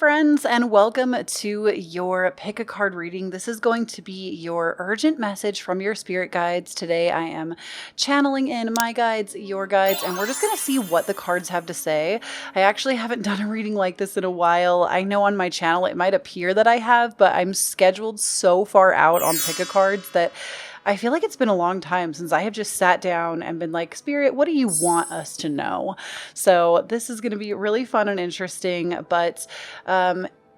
friends, and welcome to your pick a card reading. This is going to be your urgent message from your spirit guides. Today I am channeling in my guides, your guides, and we're just going to see what the cards have to say. I actually haven't done a reading like this in a while. I know on my channel it might appear that I have, but I'm scheduled so far out on pick a cards that I feel like it's been a long time since I have just sat down and been like, Spirit, what do you want us to know? So this is going to be really fun and interesting. But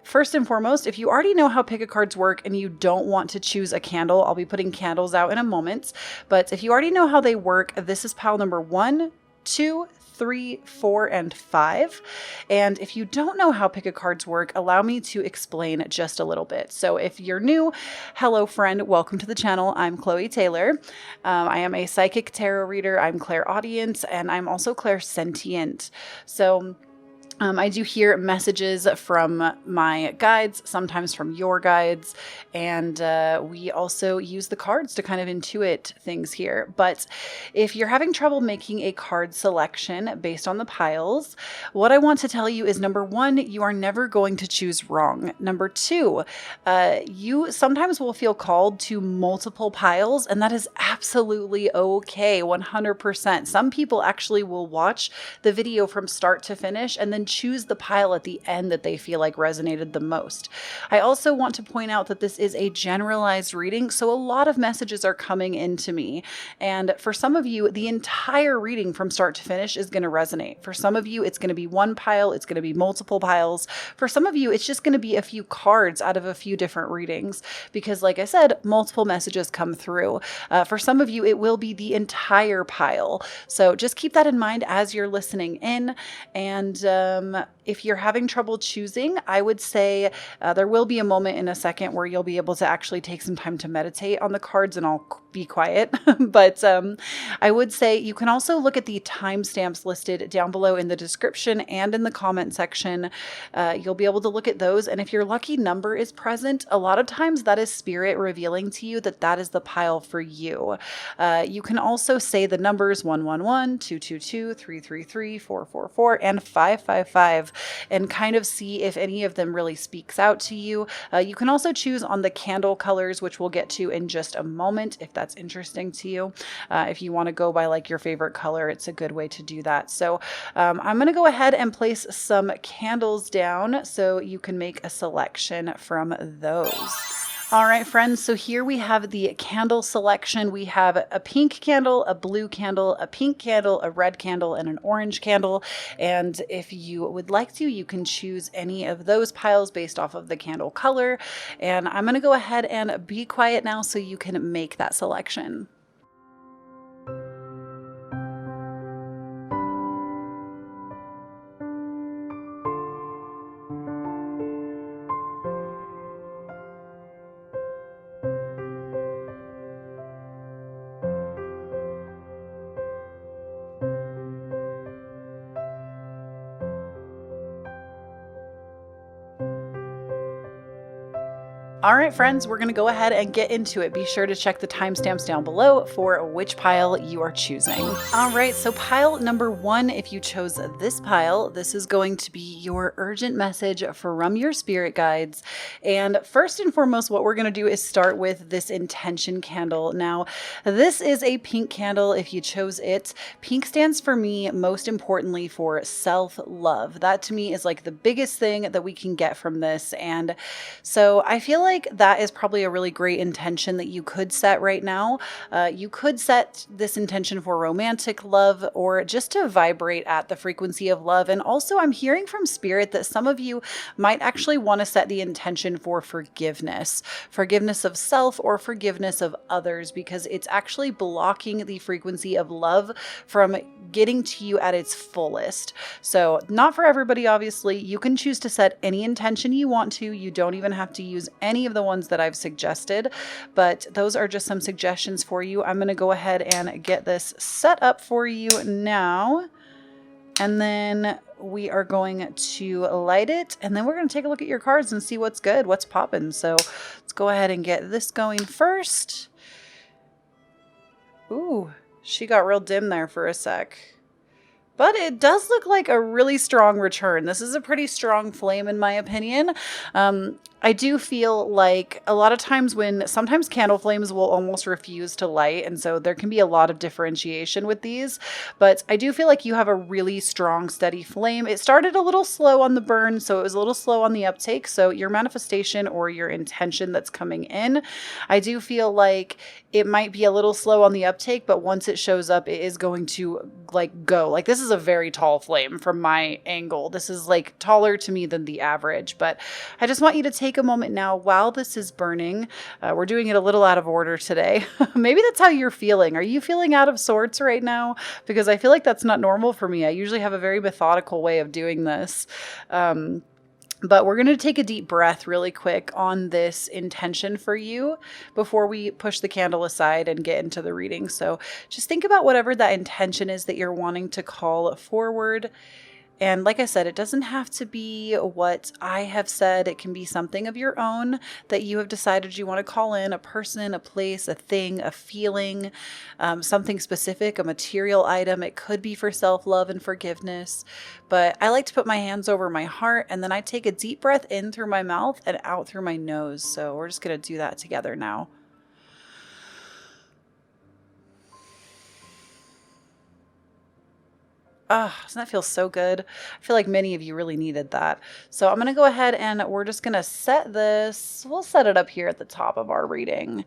first and foremost, if you already know how pick-a-cards work and you don't want to choose a candle, I'll be putting candles out in a moment. But if you already know how they work, this is pile number 1, 2, 3, 4, and 5. And if you don't know how pick-a-cards work, allow me to explain just a little bit. So if you're new, hello friend, welcome to the channel. I'm Kloee Taylor. I am a psychic tarot reader. I'm clairaudience, and I'm also clairsentient. So I do hear messages from my guides, sometimes from your guides, and we also use the cards to kind of intuit things here. But if you're having trouble making a card selection based on the piles, what I want to tell you is, number 1, you are never going to choose wrong. Number 2, you sometimes will feel called to multiple piles, and that is absolutely okay, 100%. Some people actually will watch the video from start to finish and then choose the pile at the end that they feel like resonated the most. I also want to point out that this is a generalized reading, so a lot of messages are coming into me. And for some of you, the entire reading from start to finish is going to resonate. For some of you, it's going to be one pile, it's going to be multiple piles. For some of you, it's just going to be a few cards out of a few different readings, because like I said, multiple messages come through. For some of you, it will be the entire pile. So just keep that in mind as you're listening in. And if you're having trouble choosing, I would say there will be a moment in a second where you'll be able to actually take some time to meditate on the cards, and I'll be quiet. But I would say you can also look at the timestamps listed down below in the description and in the comment section. You'll be able to look at those. And if your lucky number is present, a lot of times that is spirit revealing to you that that is the pile for you. You can also say the numbers 111, 222, 333, 444, and 555, and kind of see if any of them really speaks out to you. You can also choose on the candle colors, which we'll get to in just a moment if that's interesting to you. If you want to go by like your favorite color, it's a good way to do that. So I'm going to go ahead and place some candles down so you can make a selection from those. All right, friends, so here we have the candle selection. We have a pink candle, a blue candle, a pink candle, a red candle, and an orange candle. And if you would like to, you can choose any of those piles based off of the candle color. And I'm going to go ahead and be quiet now so you can make that selection. All right, friends, we're going to go ahead and get into it. Be sure to check the timestamps down below for which pile you are choosing. All right, so pile number 1, if you chose this pile, this is going to be your urgent message from your spirit guides. And first and foremost, what we're going to do is start with this intention candle. Now, this is a pink candle if you chose it. Pink stands for me, most importantly, for self-love. That to me is like the biggest thing that we can get from this. And so I feel like that is probably a really great intention that you could set right now. You could set this intention for romantic love, or just to vibrate at the frequency of love. And also I'm hearing from spirit that some of you might actually want to set the intention for forgiveness of self or forgiveness of others, because it's actually blocking the frequency of love from getting to you at its fullest. So not for everybody, obviously. You can choose to set any intention you want to. You don't even have to use any of the ones that I've suggested, but those are just some suggestions for you. I'm going to go ahead and get this set up for you now, and then we are going to light it, and then we're going to take a look at your cards and see what's good, what's popping. So let's go ahead and get this going first. Ooh, she got real dim there for a sec. But it does look like a really strong return. This is a pretty strong flame in my opinion. I do feel like a lot of times when sometimes candle flames will almost refuse to light. And so there can be a lot of differentiation with these. But I do feel like you have a really strong, steady flame. It started a little slow on the burn, so it was a little slow on the uptake. So your manifestation or your intention that's coming in, I do feel like it might be a little slow on the uptake, but once it shows up, it is going to like go. Like this is a very tall flame from my angle. This is like taller to me than the average, but I just want you to take a moment now while this is burning. We're doing it a little out of order today. Maybe that's how you're feeling. Are you feeling out of sorts right now? Because I feel like that's not normal for me. I usually have a very methodical way of doing this. But we're going to take a deep breath really quick on this intention for you before we push the candle aside and get into the reading. So just think about whatever that intention is that you're wanting to call forward. And like I said, it doesn't have to be what I have said. It can be something of your own that you have decided you want to call in, a person, a place, a thing, a feeling, something specific, a material item. It could be for self-love and forgiveness. But I like to put my hands over my heart and then I take a deep breath in through my mouth and out through my nose. So we're just going to do that together now. Oh, doesn't that feel so good? I feel like many of you really needed that. So I'm going to go ahead and we're just going to set this. We'll set it up here at the top of our reading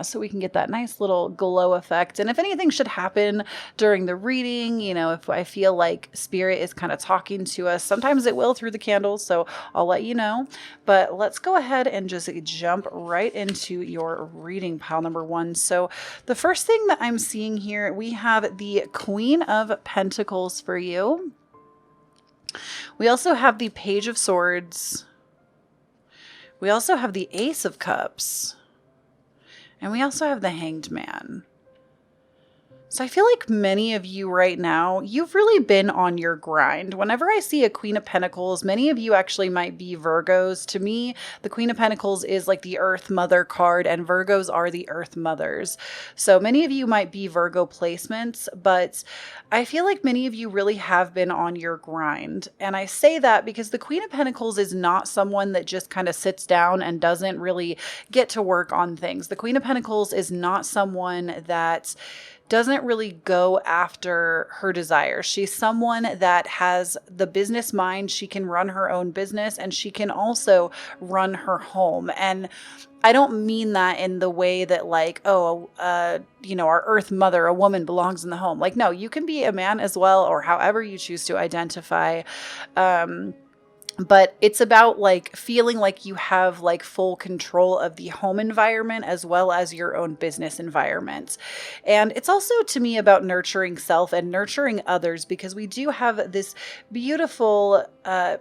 so we can get that nice little glow effect. And if anything should happen during the reading, you know, if I feel like spirit is kind of talking to us, sometimes it will through the candles. So I'll let you know. But let's go ahead and just jump right into your reading, pile number one. So the first thing that I'm seeing here, we have the Queen of Pentacles for you. We also have the Page of Swords. We also have the Ace of Cups. And we also have the Hanged Man. So I feel like many of you right now, you've really been on your grind. Whenever I see a Queen of Pentacles, many of you actually might be Virgos. To me, the Queen of Pentacles is like the Earth Mother card, and Virgos are the Earth Mothers. So many of you might be Virgo placements, but I feel like many of you really have been on your grind. And I say that because the Queen of Pentacles is not someone that just kind of sits down and doesn't really get to work on things. The Queen of Pentacles is not someone that doesn't really go after her desires. She's someone that has the business mind. She can run her own business and she can also run her home. And I don't mean that in the way that like, oh, you know, our Earth Mother, a woman belongs in the home. Like, no, you can be a man as well, or however you choose to identify. But it's about like feeling like you have like full control of the home environment as well as your own business environment. And it's also to me about nurturing self and nurturing others, because we do have this beautiful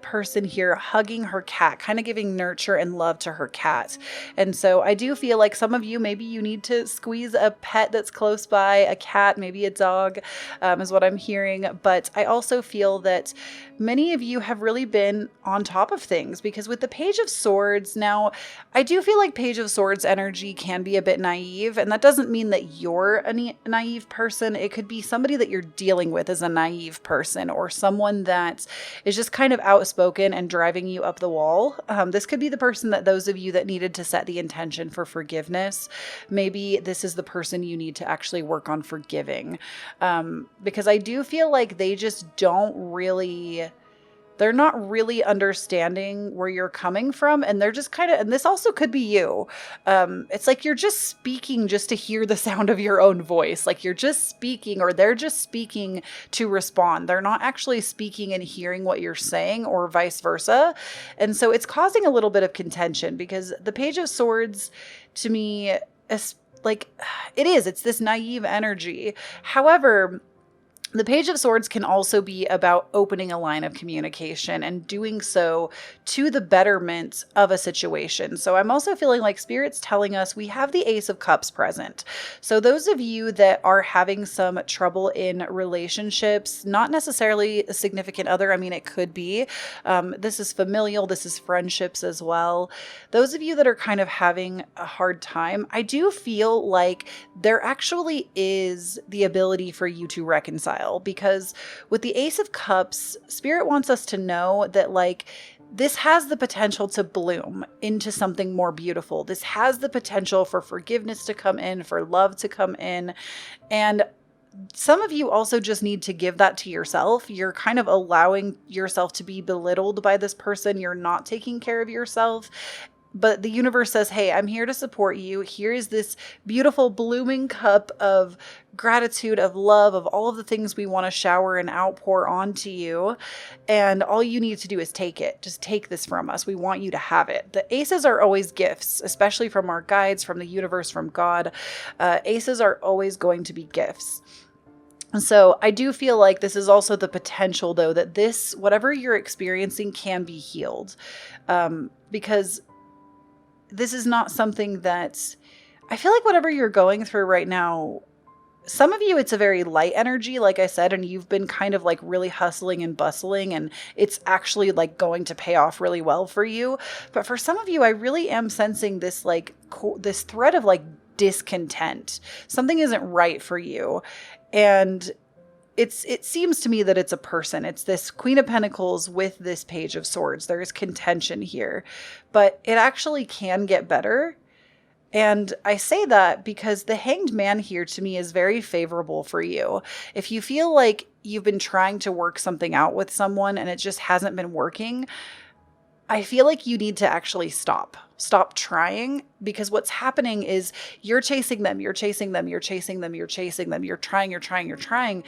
person here hugging her cat, kind of giving nurture and love to her cat. And so I do feel like some of you, maybe you need to squeeze a pet that's close by, a cat, maybe a dog, is what I'm hearing. But I also feel that many of you have really been on top of things, because with the Page of Swords, now I do feel like Page of Swords energy can be a bit naive, and that doesn't mean that you're a naive person. It could be somebody that you're dealing with as a naive person, or someone that is just kind of outspoken and driving you up the wall. This could be the person that those of you that needed to set the intention for forgiveness. Maybe this is the person you need to actually work on forgiving, because I do feel like they just don't really... They're not really understanding where you're coming from. And they're just kind of, and this also could be you. It's like you're just speaking just to hear the sound of your own voice. Like you're just speaking, or they're just speaking to respond. They're not actually speaking and hearing what you're saying, or vice versa. And so it's causing a little bit of contention, because the Page of Swords to me is like, it's this naive energy. However, the Page of Swords can also be about opening a line of communication and doing so to the betterment of a situation. So I'm also feeling like Spirit's telling us we have the Ace of Cups present. So those of you that are having some trouble in relationships, not necessarily a significant other, I mean, it could be. This is familial, this is friendships as well. Those of you that are kind of having a hard time, I do feel like there actually is the ability for you to reconcile. while, because with the Ace of Cups, Spirit wants us to know that like this has the potential to bloom into something more beautiful. This has the potential for forgiveness to come in, for love to come in. And some of you also just need to give that to yourself. You're kind of allowing yourself to be belittled by this person. You're not taking care of yourself. But the universe says, hey, I'm here to support you. Here is this beautiful blooming cup of gratitude, of love, of all of the things we want to shower and outpour onto you. And all you need to do is take it. Just take this from us. We want you to have it. The aces are always gifts, especially from our guides, from the universe, from God. Aces are always going to be gifts. And so I do feel like this is also the potential, though, that this, whatever you're experiencing, can be healed. Because this is not something that I feel like whatever you're going through right now, some of you, it's a very light energy, like I said, and you've been kind of like really hustling and bustling, and it's actually like going to pay off really well for you. But for some of you, I really am sensing this like this thread of like discontent. Something isn't right for you. And it seems to me that it's a person. It's this Queen of Pentacles with this Page of Swords. There is contention here, but it actually can get better. And I say that because the Hanged Man here to me is very favorable for you. If you feel like you've been trying to work something out with someone and it just hasn't been working, I feel like you need to actually stop trying, because what's happening is you're chasing them, you're chasing them, you're chasing them, you're chasing them, you're trying.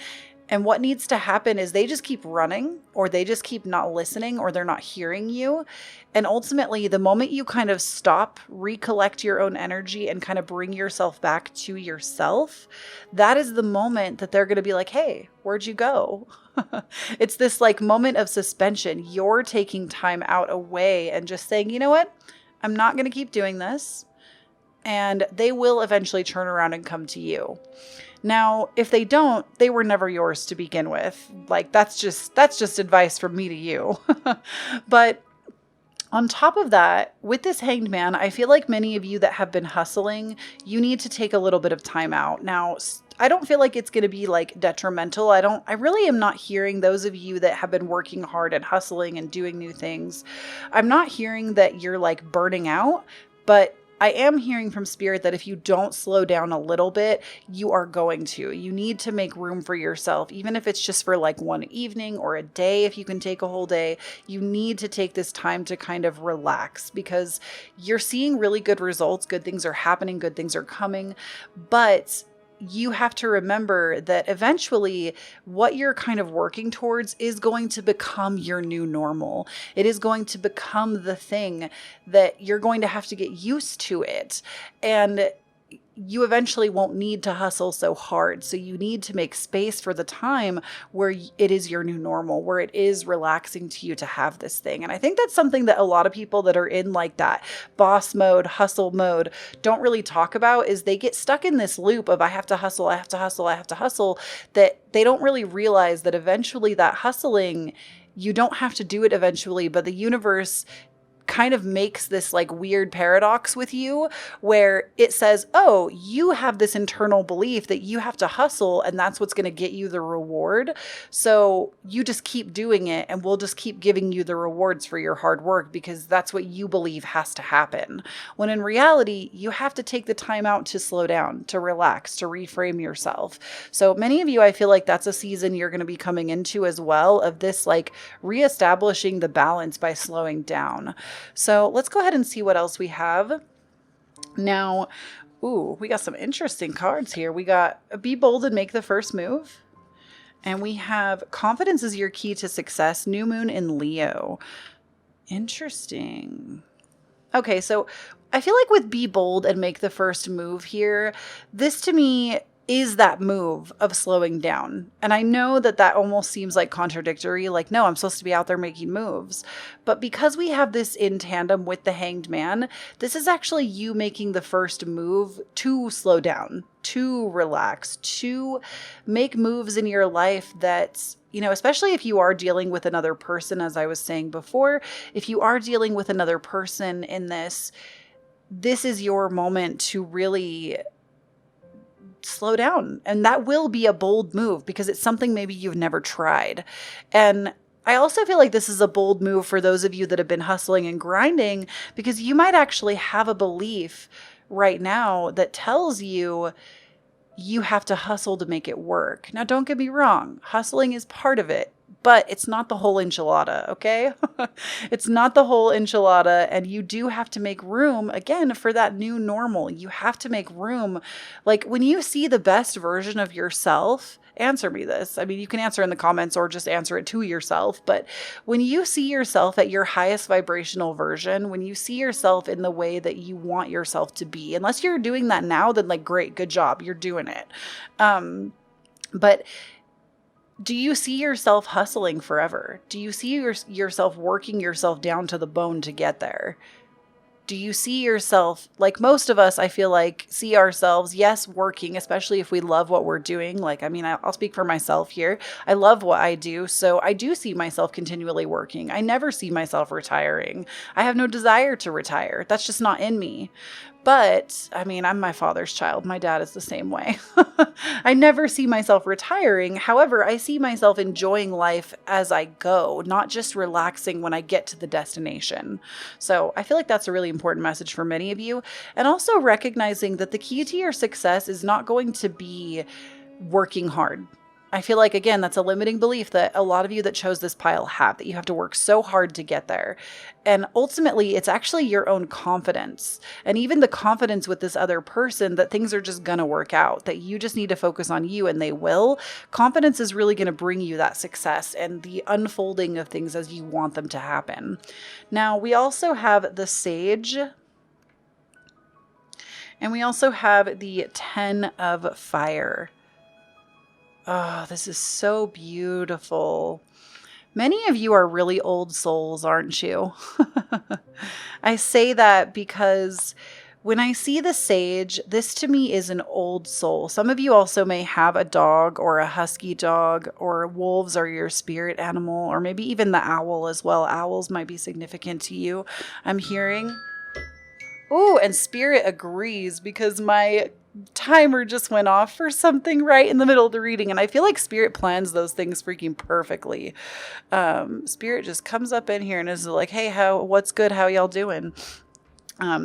And what needs to happen is they just keep running, or they just keep not listening, or they're not hearing you. And ultimately, the moment you kind of stop, recollect your own energy, and kind of bring yourself back to yourself, that is the moment that they're going to be like, hey, where'd you go? It's this like moment of suspension. You're taking time out away and just saying, you know what? I'm not going to keep doing this. And they will eventually turn around and come to you. Now, if they don't, they were never yours to begin with. Like that's just advice from me to you. But on top of that, with this Hanged Man, I feel like many of you that have been hustling, you need to take a little bit of time out. Now, I don't feel like it's going to be like detrimental. I really am not hearing those of you that have been working hard and hustling and doing new things. I'm not hearing that you're like burning out, but I am hearing from Spirit that if you don't slow down a little bit, you are going to. You need to make room for yourself, even if it's just for like one evening or a day. If you can take a whole day, you need to take this time to kind of relax, because you're seeing really good results. Good things are happening. Good things are coming. But you have to remember that eventually what you're kind of working towards is going to become your new normal. It is going to become the thing that you're going to have to get used to it. And you eventually won't need to hustle so hard. So you need to make space for the time where it is your new normal, where it is relaxing to you to have this thing. And I think that's something that a lot of people that are in like that boss mode, hustle mode, don't really talk about, is they get stuck in this loop of I have to hustle, that they don't really realize that eventually that hustling, you don't have to do it eventually, but the universe kind of makes this like weird paradox with you where it says, oh, you have this internal belief that you have to hustle and that's what's going to get you the reward. So you just keep doing it and we'll just keep giving you the rewards for your hard work because that's what you believe has to happen. When in reality, you have to take the time out to slow down, to relax, to reframe yourself. So many of you, I feel like that's a season you're going to be coming into as well, of this like reestablishing the balance by slowing down. So let's go ahead and see what else we have. Now, we got some interesting cards here. We got Be Bold and Make the First Move. And we have Confidence is Your Key to Success, New Moon in Leo. Interesting. Okay, so I feel like with Be Bold and Make the First Move here, this to me is that move of slowing down. And I know that that almost seems like contradictory, like, no, I'm supposed to be out there making moves. But because we have this in tandem with the Hanged Man, this is actually you making the first move to slow down, to relax, to make moves in your life that, you know, especially if you are dealing with another person, as I was saying before, if you are dealing with another person in this, this is your moment to really slow down. And that will be a bold move because it's something maybe you've never tried. And I also feel like this is a bold move for those of you that have been hustling and grinding, because you might actually have a belief right now that tells you you have to hustle to make it work. Now, don't get me wrong. Hustling is part of it, but it's not the whole enchilada, okay? It's not the whole enchilada, and you do have to make room, again, for that new normal. You have to make room. Like, when you see the best version of yourself, answer me this. I mean, you can answer in the comments or just answer it to yourself, but when you see yourself at your highest vibrational version, when you see yourself in the way that you want yourself to be, unless you're doing that now, then like, great, good job, you're doing it. But do you see yourself hustling forever? Do you see yourself working yourself down to the bone to get there? Do you see yourself, like most of us, I feel like, see ourselves, yes, working, especially if we love what we're doing. Like, I mean, I'll speak for myself here. I love what I do. So I do see myself continually working. I never see myself retiring. I have no desire to retire. That's just not in me. But I mean, I'm my father's child. My dad is the same way. I never see myself retiring. However, I see myself enjoying life as I go, not just relaxing when I get to the destination. So I feel like that's a really important message for many of you. And also recognizing that the key to your success is not going to be working hard. I feel like, again, that's a limiting belief that a lot of you that chose this pile have, that you have to work so hard to get there. And ultimately, it's actually your own confidence and even the confidence with this other person that things are just going to work out, that you just need to focus on you and they will. Confidence is really going to bring you that success and the unfolding of things as you want them to happen. Now, we also have the Sage. And we also have the 10 of Fire. Oh, this is so beautiful. Many of you are really old souls, aren't you? I say that because when I see the Sage, this to me is an old soul. Some of you also may have a dog or a husky dog, or wolves are your spirit animal, or maybe even the owl as well. Owls might be significant to you, I'm hearing. Ooh, and Spirit agrees because my timer just went off for something right in the middle of the reading. And I feel like Spirit plans those things freaking perfectly. Spirit just comes up in here and is like, hey, what's good? How y'all doing?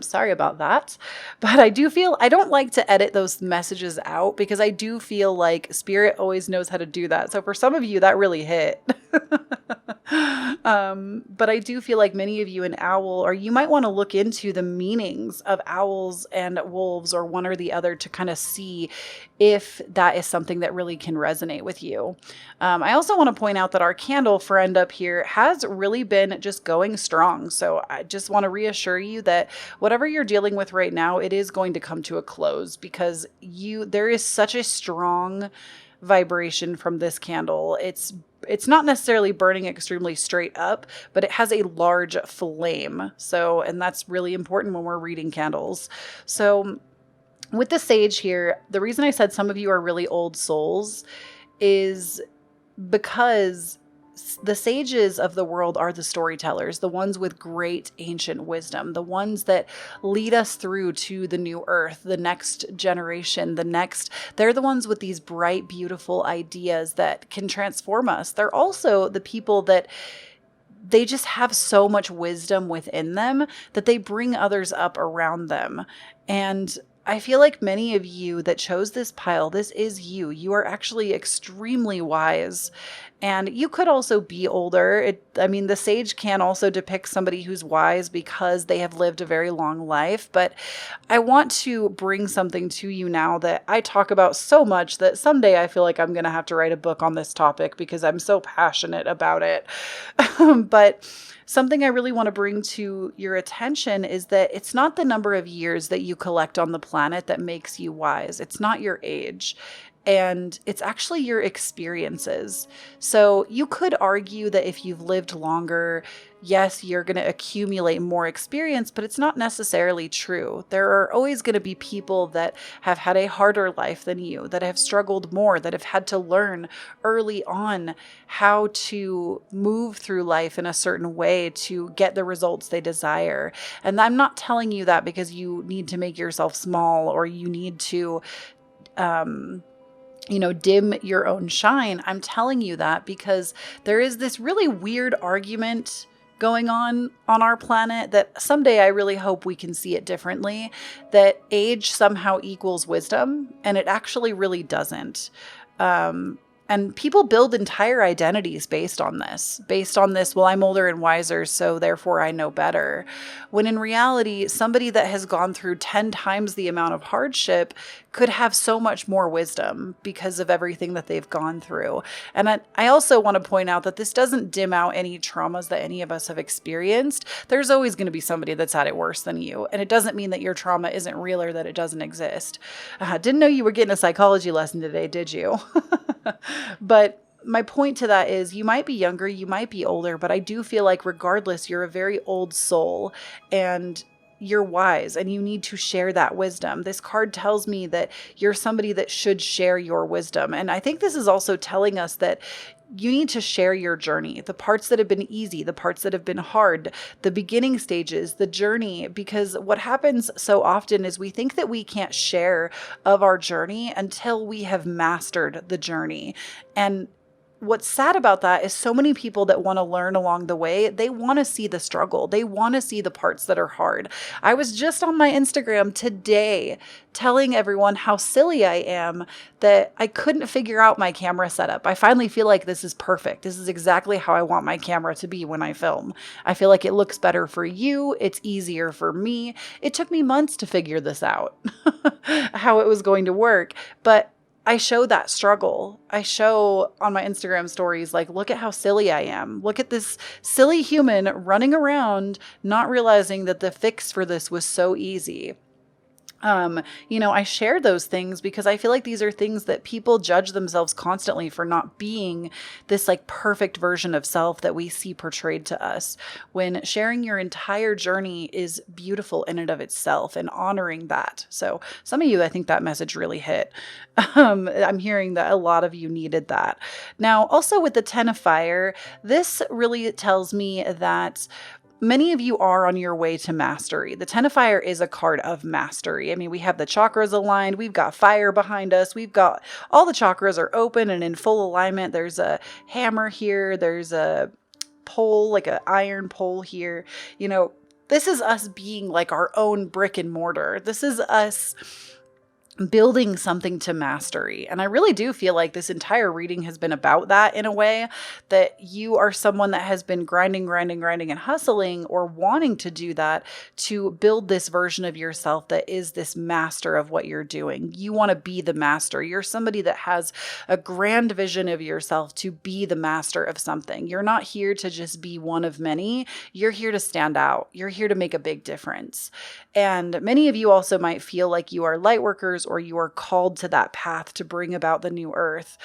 Sorry about that. But I don't like to edit those messages out because I do feel like Spirit always knows how to do that. So for some of you, that really hit. But I do feel like many of you an owl, or you might want to look into the meanings of owls and wolves, or one or the other, to kind of see if that is something that really can resonate with you. I also want to point out that our candle friend up here has really been just going strong. So I just want to reassure you that whatever you're dealing with right now, it is going to come to a close, because there is such a strong vibration from this candle. It's not necessarily burning extremely straight up, but it has a large flame. And that's really important when we're reading candles. So with the Sage here, the reason I said some of you are really old souls is because the sages of the world are the storytellers, the ones with great ancient wisdom, the ones that lead us through to the new earth, the next generation, they're the ones with these bright, beautiful ideas that can transform us. They're also the people that they just have so much wisdom within them that they bring others up around them. And I feel like many of you that chose this pile, this is you. You are actually extremely wise. And you could also be older. The Sage can also depict somebody who's wise because they have lived a very long life. But I want to bring something to you now that I talk about so much that someday I feel like I'm going to have to write a book on this topic because I'm so passionate about it. But something I really want to bring to your attention is that it's not the number of years that you collect on the planet that makes you wise. It's not your age. And it's actually your experiences. So you could argue that if you've lived longer, yes, you're going to accumulate more experience, but it's not necessarily true. There are always going to be people that have had a harder life than you, that have struggled more, that have had to learn early on how to move through life in a certain way to get the results they desire. And I'm not telling you that because you need to make yourself small or you need to dim your own shine. I'm telling you that because there is this really weird argument going on our planet that someday I really hope we can see it differently, that age somehow equals wisdom, and it actually really doesn't. And people build entire identities based on this, well, I'm older and wiser, so therefore I know better. When in reality, somebody that has gone through 10 times the amount of hardship could have so much more wisdom because of everything that they've gone through. And I also want to point out that this doesn't dim out any traumas that any of us have experienced. There's always going to be somebody that's had it worse than you. And it doesn't mean that your trauma isn't real or that it doesn't exist. Didn't know you were getting a psychology lesson today, did you? But my point to that is you might be younger, you might be older, but I do feel like regardless, you're a very old soul and you're wise and you need to share that wisdom. This card tells me that you're somebody that should share your wisdom. And I think this is also telling us that you need to share your journey, the parts that have been easy, the parts that have been hard, the beginning stages, the journey, because what happens so often is we think that we can't share of our journey until we have mastered the journey. And what's sad about that is so many people that want to learn along the way, they want to see the struggle. They want to see the parts that are hard. I was just on my Instagram today telling everyone how silly I am that I couldn't figure out my camera setup. I finally feel like this is perfect. This is exactly how I want my camera to be when I film. I feel like it looks better for you. It's easier for me. It took me months to figure this out, how it was going to work. But I show that struggle. I show on my Instagram stories, like, look at how silly I am. Look at this silly human running around, not realizing that the fix for this was so easy. I share those things because I feel like these are things that people judge themselves constantly for not being this like perfect version of self that we see portrayed to us, when sharing your entire journey is beautiful in and of itself and honoring that. So some of you, I think that message really hit. I'm hearing that a lot of you needed that. Now, also with the 10 of Fire, this really tells me that many of you are on your way to mastery. The 10 of Fire is a card of mastery. I mean, we have the chakras aligned. We've got fire behind us. We've got all the chakras are open and in full alignment. There's a hammer here. There's a pole, like an iron pole here. This is us being like our own brick and mortar. This is us building something to mastery. And I really do feel like this entire reading has been about that in a way, that you are someone that has been grinding and hustling or wanting to do that to build this version of yourself that is this master of what you're doing. You want to be the master. You're somebody that has a grand vision of yourself to be the master of something. You're not here to just be one of many. You're here to stand out. You're here to make a big difference. And many of you also might feel like you are light workers or you are called to that path to bring about the new earth.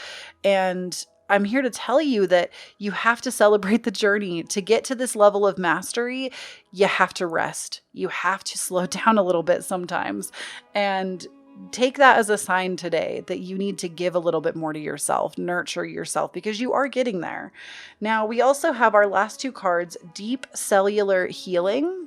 And I'm here to tell you that you have to celebrate the journey. To get to this level of mastery, you have to rest. You have to slow down a little bit sometimes. And take that as a sign today that you need to give a little bit more to yourself, nurture yourself, because you are getting there. Now, we also have our last two cards, Deep Cellular Healing.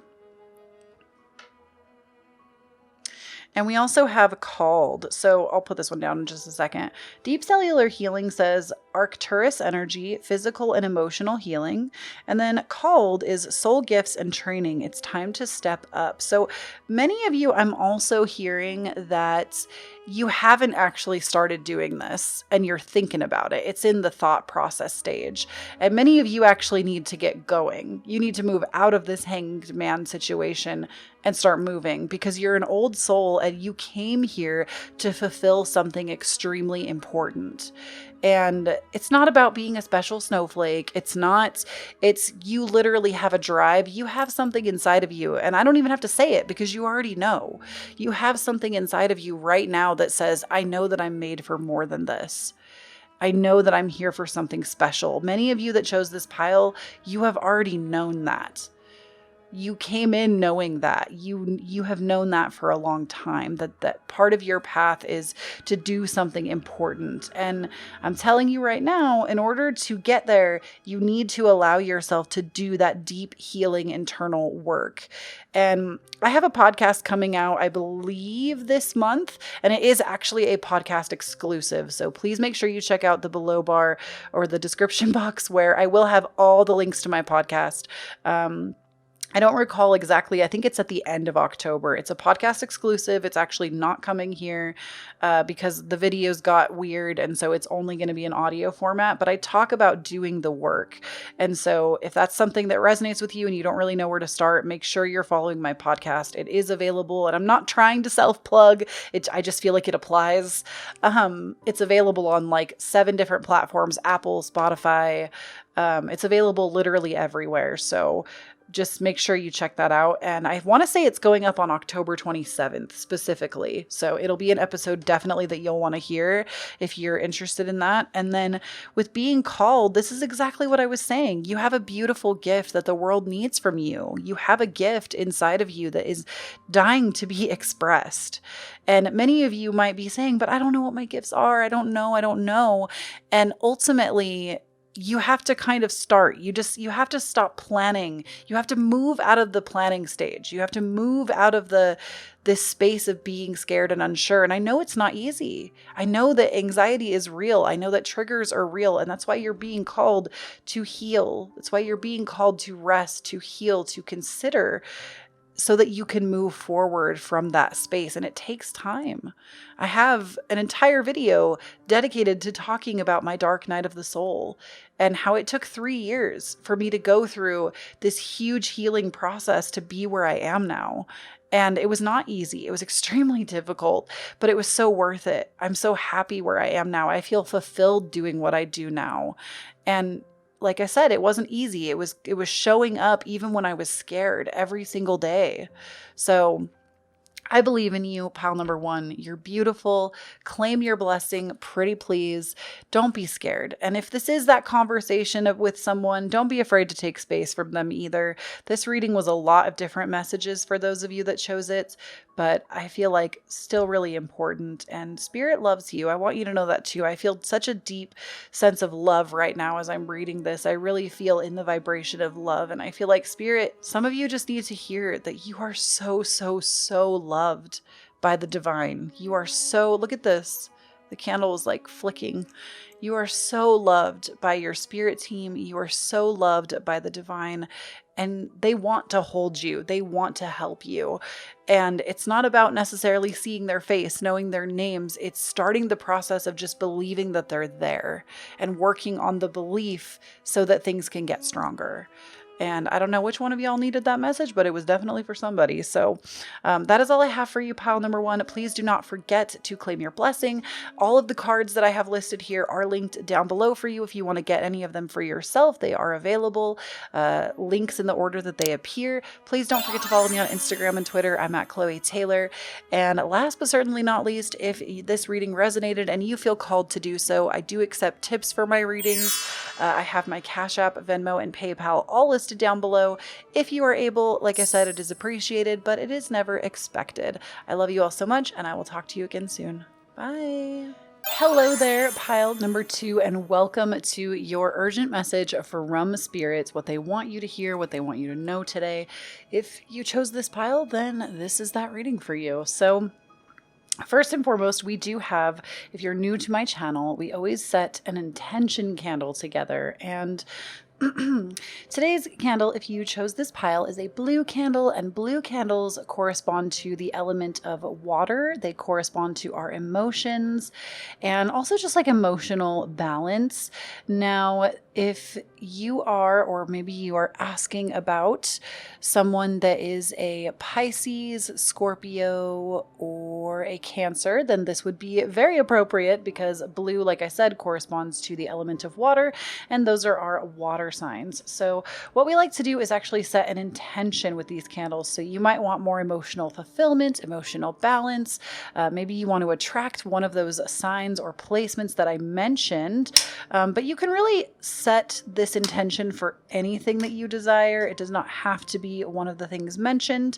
And we also have Called. So I'll put this one down in just a second. Deep Cellular Healing says Arcturus energy, physical and emotional healing. And then Called is soul gifts and training. It's time to step up. So many of you, I'm also hearing that you haven't actually started doing this and you're thinking about it. It's in the thought process stage. And many of you actually need to get going. You need to move out of this hanged man situation and start moving, because you're an old soul and you came here to fulfill something extremely important. And it's not about being a special snowflake. It's you literally have a drive. You have something inside of you. And I don't even have to say it because you already know. You have something inside of you right now that says, I know that I'm made for more than this. I know that I'm here for something special. Many of you that chose this pile, you have already known that. you came in knowing that. You have known that for a long time, that part of your path is to do something important. And I'm telling you right now, in order to get there, you need to allow yourself to do that deep healing internal work. And I have a podcast coming out, I believe this month, and it is actually a podcast exclusive. So please make sure you check out the below bar or the description box, where I will have all the links to my podcast. I don't recall exactly. I think it's at the end of October. It's a podcast exclusive. It's actually not coming here because the videos got weird. And so it's only going to be an audio format. But I talk about doing the work. And so if that's something that resonates with you and you don't really know where to start, make sure you're following my podcast. It is available. And I'm not trying to self-plug. I just feel like it applies. It's available on like 7 different platforms: Apple, Spotify. It's available literally everywhere. So just make sure you check that out. And I want to say it's going up on October 27th specifically. So it'll be an episode definitely that you'll want to hear if you're interested in that. And then with being called, this is exactly what I was saying. You have a beautiful gift that the world needs from you. You have a gift inside of you that is dying to be expressed. And many of you might be saying, but I don't know what my gifts are. I don't know. And ultimately, you have to kind of start. You have to stop planning. You have to move out of the planning stage. You have to move out of this space of being scared and unsure. And I know it's not easy. I know that anxiety is real. I know that triggers are real. And that's why you're being called to heal. That's why you're being called to rest, to heal, to consider, so that you can move forward from that space. And it takes time. I have an entire video dedicated to talking about my dark night of the soul and how it took 3 years for me to go through this huge healing process to be where I am now. And it was not easy. It was extremely difficult, but it was so worth it. I'm so happy where I am now. I feel fulfilled doing what I do now. And like I said, it wasn't easy. It was showing up even when I was scared every single day. So I believe in you, pile number 1. You're beautiful. Claim your blessing. Pretty please. Don't be scared. And if this is that conversation with someone, don't be afraid to take space from them either. This reading was a lot of different messages for those of you that chose it, but I feel like still really important. And Spirit loves you. I want you to know that too. I feel such a deep sense of love right now as I'm reading this. I really feel in the vibration of love. And I feel like Spirit, some of you just need to hear that you are so, so, so loved by the divine. You are so, look at this. The candle is like flicking. You are so loved by your spirit team. You are so loved by the divine, and they want to hold you. They want to help you. And it's not about necessarily seeing their face, knowing their names. It's starting the process of just believing that they're there and working on the belief so that things can get stronger. And I don't know which one of y'all needed that message, but it was definitely for somebody. So that is all I have for you, pile number 1. Please do not forget to claim your blessing. All of the cards that I have listed here are linked down below for you if you want to get any of them for yourself. They are available. Links in the order that they appear. Please don't forget to follow me on Instagram and Twitter. I'm at Kloee Taylor. And last but certainly not least, if this reading resonated and you feel called to do so, I do accept tips for my readings. I have my Cashapp, Venmo, and PayPal all listed down below. If you are able, like I said, it is appreciated, but it is never expected. I love you all so much, and I will talk to you again soon. Bye. Hello there, pile number 2, and welcome to your urgent message from spirits, what they want you to hear, what they want you to know today. If you chose this pile, then this is that reading for you. So first and foremost, we do have, if you're new to my channel, we always set an intention candle together. And today's candle, if you chose this pile, is a blue candle, and blue candles correspond to the element of water. They correspond to our emotions and also just like emotional balance. Now, if you are, or maybe you are asking about someone that is a Pisces, Scorpio, or a Cancer, then this would be very appropriate because blue, like I said, corresponds to the element of water, and those are our water fire signs. So what we like to do is actually set an intention with these candles. So you might want more emotional fulfillment, emotional balance. Maybe you want to attract one of those signs or placements that I mentioned. But you can really set this intention for anything that you desire. It does not have to be one of the things mentioned.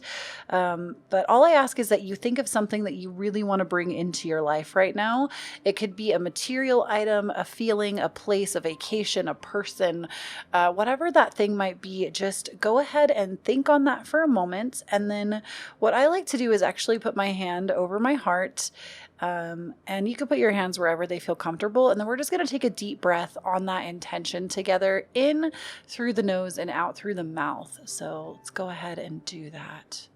But all I ask is that you think of something that you really want to bring into your life right now. It could be a material item, a feeling, a place, a vacation, a person, whatever that thing might be. Just go ahead and think on that for a moment. And then what I like to do is actually put my hand over my heart. And you can put your hands wherever they feel comfortable. And then we're just going to take a deep breath on that intention together, in through the nose and out through the mouth. So let's go ahead and do that.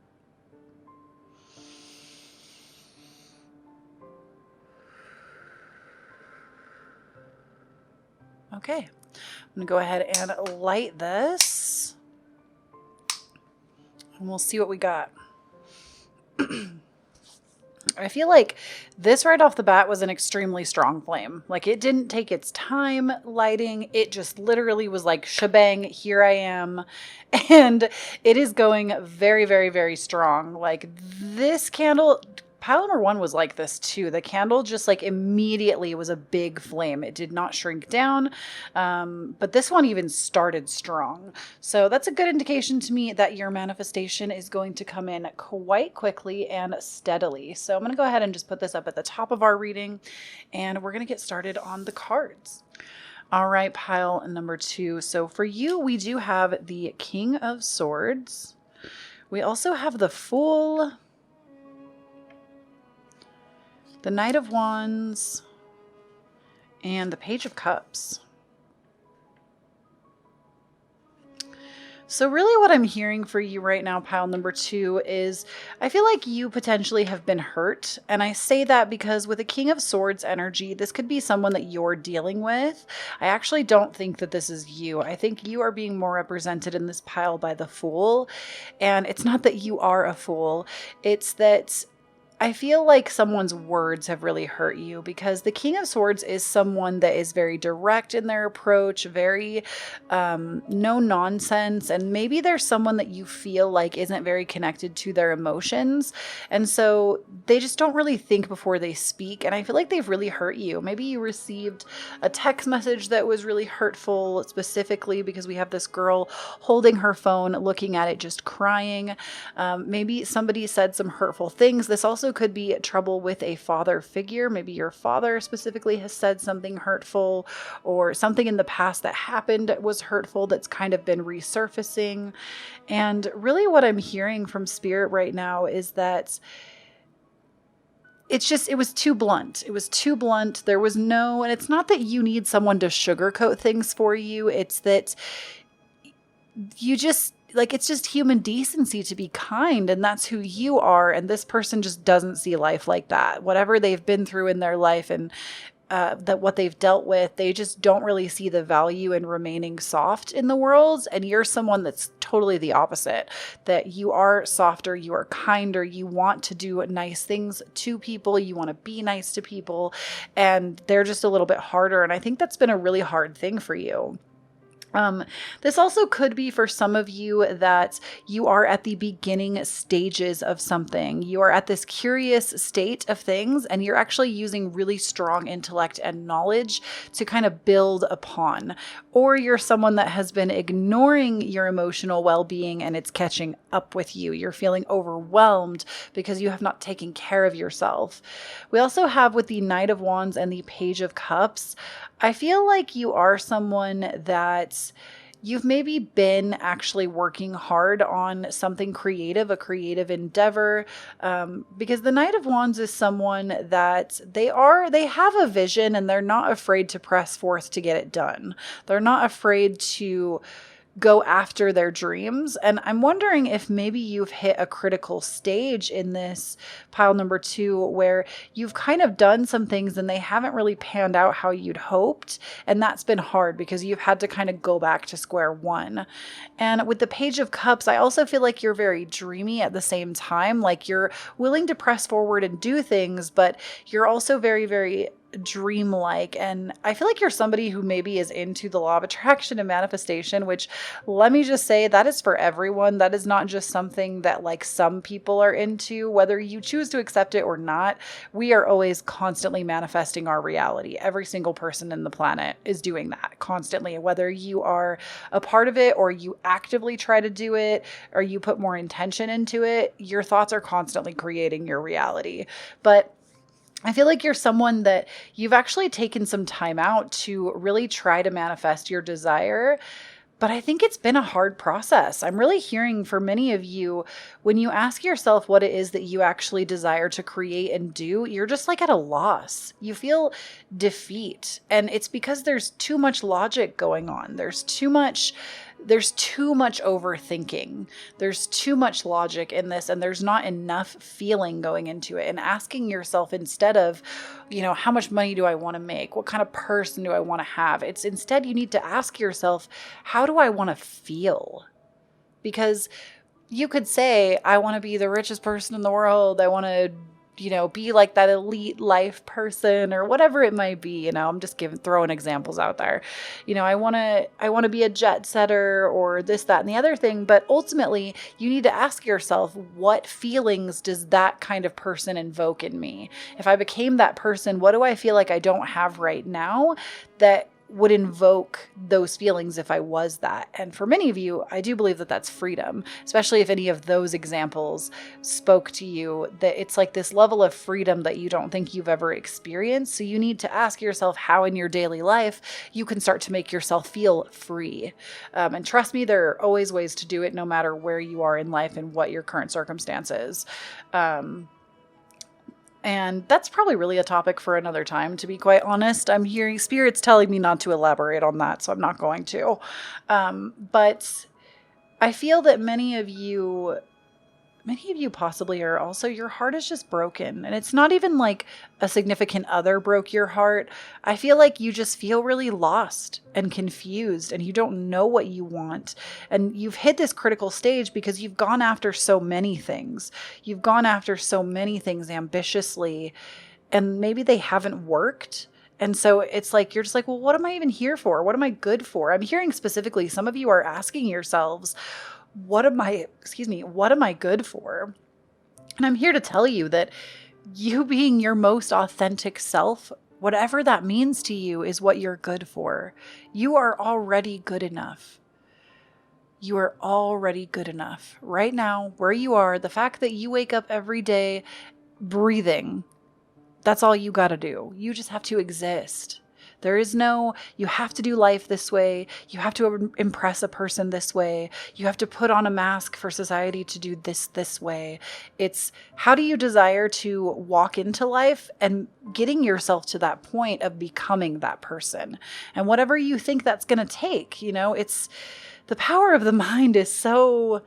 Okay, I'm going to go ahead and light this. And we'll see what we got. I feel like this right off the bat was an extremely strong flame. Like, it didn't take its time lighting. It just literally was like, shebang, here I am. And it is going very, very, very strong. Like, this candle, pile number 1 was like this too. The candle just like immediately was a big flame. It did not shrink down. But this one even started strong. So that's a good indication to me that your manifestation is going to come in quite quickly and steadily. So I'm going to go ahead and just put this up at the top of our reading, and we're going to get started on the cards. All right, pile number 2. So for you, we do have the King of Swords. We also have the Fool, the Knight of Wands, and the Page of Cups. So really what I'm hearing for you right now, pile number 2, is I feel like you potentially have been hurt. And I say that because with a King of Swords energy, this could be someone that you're dealing with. I actually don't think that this is you. I think you are being more represented in this pile by the Fool. And it's not that you are a fool. It's that I feel like someone's words have really hurt you, because the King of Swords is someone that is very direct in their approach, very no nonsense. And maybe there's someone that you feel like isn't very connected to their emotions. And so they just don't really think before they speak. And I feel like they've really hurt you. Maybe you received a text message that was really hurtful, specifically because we have this girl holding her phone, looking at it, just crying. Maybe somebody said some hurtful things. This also could be trouble with a father figure. Maybe your father specifically has said something hurtful, or something in the past that happened was hurtful that's kind of been resurfacing. And really what I'm hearing from Spirit right now is that it was too blunt. It was too blunt. There was no, and it's not that you need someone to sugarcoat things for you. It's that you just, like, it's just human decency to be kind, and that's who you are. And this person just doesn't see life like that. Whatever they've been through in their life and that what they've dealt with, they just don't really see the value in remaining soft in the world. And you're someone that's totally the opposite, that you are softer, you are kinder, you want to do nice things to people, you want to be nice to people, and they're just a little bit harder. And I think that's been a really hard thing for you. This also could be for some of you that you are at the beginning stages of something. You are at this curious state of things, and you're actually using really strong intellect and knowledge to kind of build upon. Or you're someone that has been ignoring your emotional well-being, and it's catching up with you. You're feeling overwhelmed because you have not taken care of yourself. We also have, with the Knight of Wands and the Page of Cups, I feel like you are someone that you've maybe been actually working hard on something creative, a creative endeavor, because the Knight of Wands is someone that they have a vision, and they're not afraid to press forth to get it done. They're not afraid to go after their dreams. And I'm wondering if maybe you've hit a critical stage in this pile number 2, where you've kind of done some things and they haven't really panned out how you'd hoped. And that's been hard because you've had to kind of go back to square one. And with the Page of Cups, I also feel like you're very dreamy at the same time. Like, you're willing to press forward and do things, but you're also very, very dreamlike. And I feel like you're somebody who maybe is into the law of attraction and manifestation, which, let me just say, that is for everyone. That is not just something that like some people are into, whether you choose to accept it or not. We are always constantly manifesting our reality. Every single person in the planet is doing that constantly, whether you are a part of it or you actively try to do it or you put more intention into it. Your thoughts are constantly creating your reality. But I feel like you're someone that you've actually taken some time out to really try to manifest your desire. But I think it's been a hard process. I'm really hearing for many of you, when you ask yourself what it is that you actually desire to create and do, you're just like at a loss. You feel defeat. And it's because there's too much logic going on. There's too much overthinking. There's too much logic in this, and there's not enough feeling going into it. And asking yourself instead of, how much money do I want to make? What kind of person do I want to have? It's instead you need to ask yourself, how do I want to feel? Because you could say, I want to be the richest person in the world. I want to be like that elite life person or whatever it might be. I'm just throwing examples out there. I want to be a jet setter or this, that, and the other thing. But ultimately, you need to ask yourself, what feelings does that kind of person invoke in me? If I became that person, what do I feel like I don't have right now that would invoke those feelings if I was that? And for many of you, I do believe that that's freedom, especially if any of those examples spoke to you, that it's like this level of freedom that you don't think you've ever experienced. So you need to ask yourself how in your daily life you can start to make yourself feel free. And trust me, there are always ways to do it no matter where you are in life and what your current circumstances. And that's probably really a topic for another time, to be quite honest. I'm hearing spirits telling me not to elaborate on that, so I'm not going to. But I feel that many of you possibly are also, your heart is just broken. And it's not even like a significant other broke your heart. I feel like you just feel really lost and confused and you don't know what you want. And you've hit this critical stage because you've gone after so many things. You've gone after so many things ambitiously, and maybe they haven't worked. And so it's like, you're just like, well, what am I even here for? What am I good for? I'm hearing specifically, some of you are asking yourselves, what am I good for? And I'm here to tell you that you being your most authentic self, whatever that means to you, is what you're good for. You are already good enough. You are already good enough. Right now, where you are, the fact that you wake up every day breathing, that's all you got to do. You just have to exist. There is no, you have to do life this way. You have to impress a person this way. You have to put on a mask for society to do this way. It's, how do you desire to walk into life and getting yourself to that point of becoming that person? And whatever you think that's going to take, it's, the power of the mind is so,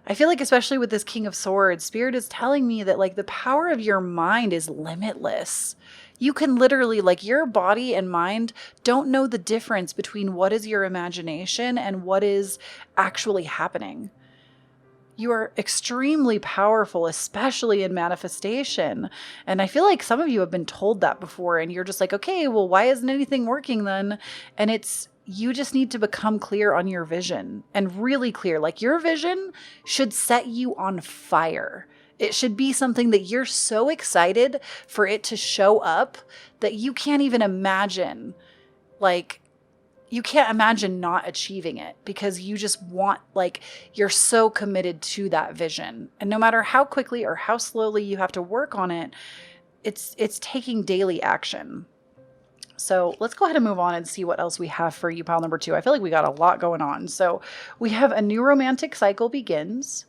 I feel like, especially with this King of Swords, Spirit is telling me that like the power of your mind is limitless. You can literally, like, your body and mind don't know the difference between what is your imagination and what is actually happening. You are extremely powerful, especially in manifestation. And I feel like some of you have been told that before and you're just like, okay, well, why isn't anything working then? And it's, you just need to become clear on your vision, and really clear. Like, your vision should set you on fire. It should be something that you're so excited for it to show up that you can't even imagine, like, you can't imagine not achieving it, because you just want, like, you're so committed to that vision. And no matter how quickly or how slowly you have to work on it, it's taking daily action. So let's go ahead and move on and see what else we have for you, pile number 2. I feel like we got a lot going on. So we have a new romantic cycle begins,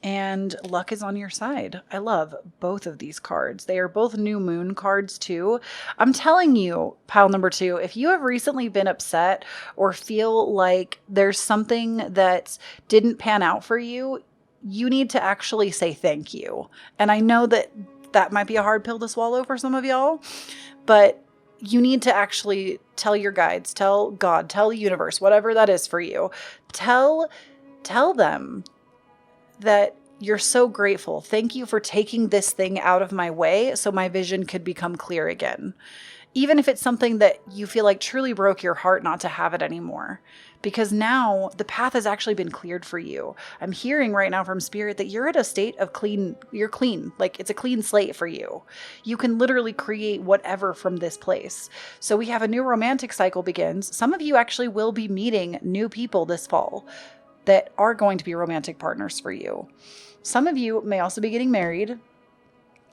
and luck is on your side. I love both of these cards. They are both new moon cards too. I'm telling you, pile number 2, if you have recently been upset or feel like there's something that didn't pan out for you, you need to actually say thank you. And I know that that might be a hard pill to swallow for some of y'all, but you need to actually tell your guides, tell God, tell the universe, whatever that is for you. Tell them that you're so grateful. Thank you for taking this thing out of my way so my vision could become clear again. Even if it's something that you feel like truly broke your heart not to have it anymore. Because now the path has actually been cleared for you. I'm hearing right now from Spirit that you're at a state of clean. You're clean. Like it's a clean slate for you. You can literally create whatever from this place. So we have a new romantic cycle begins. Some of you actually will be meeting new people this fall that are going to be romantic partners for you. Some of you may also be getting married.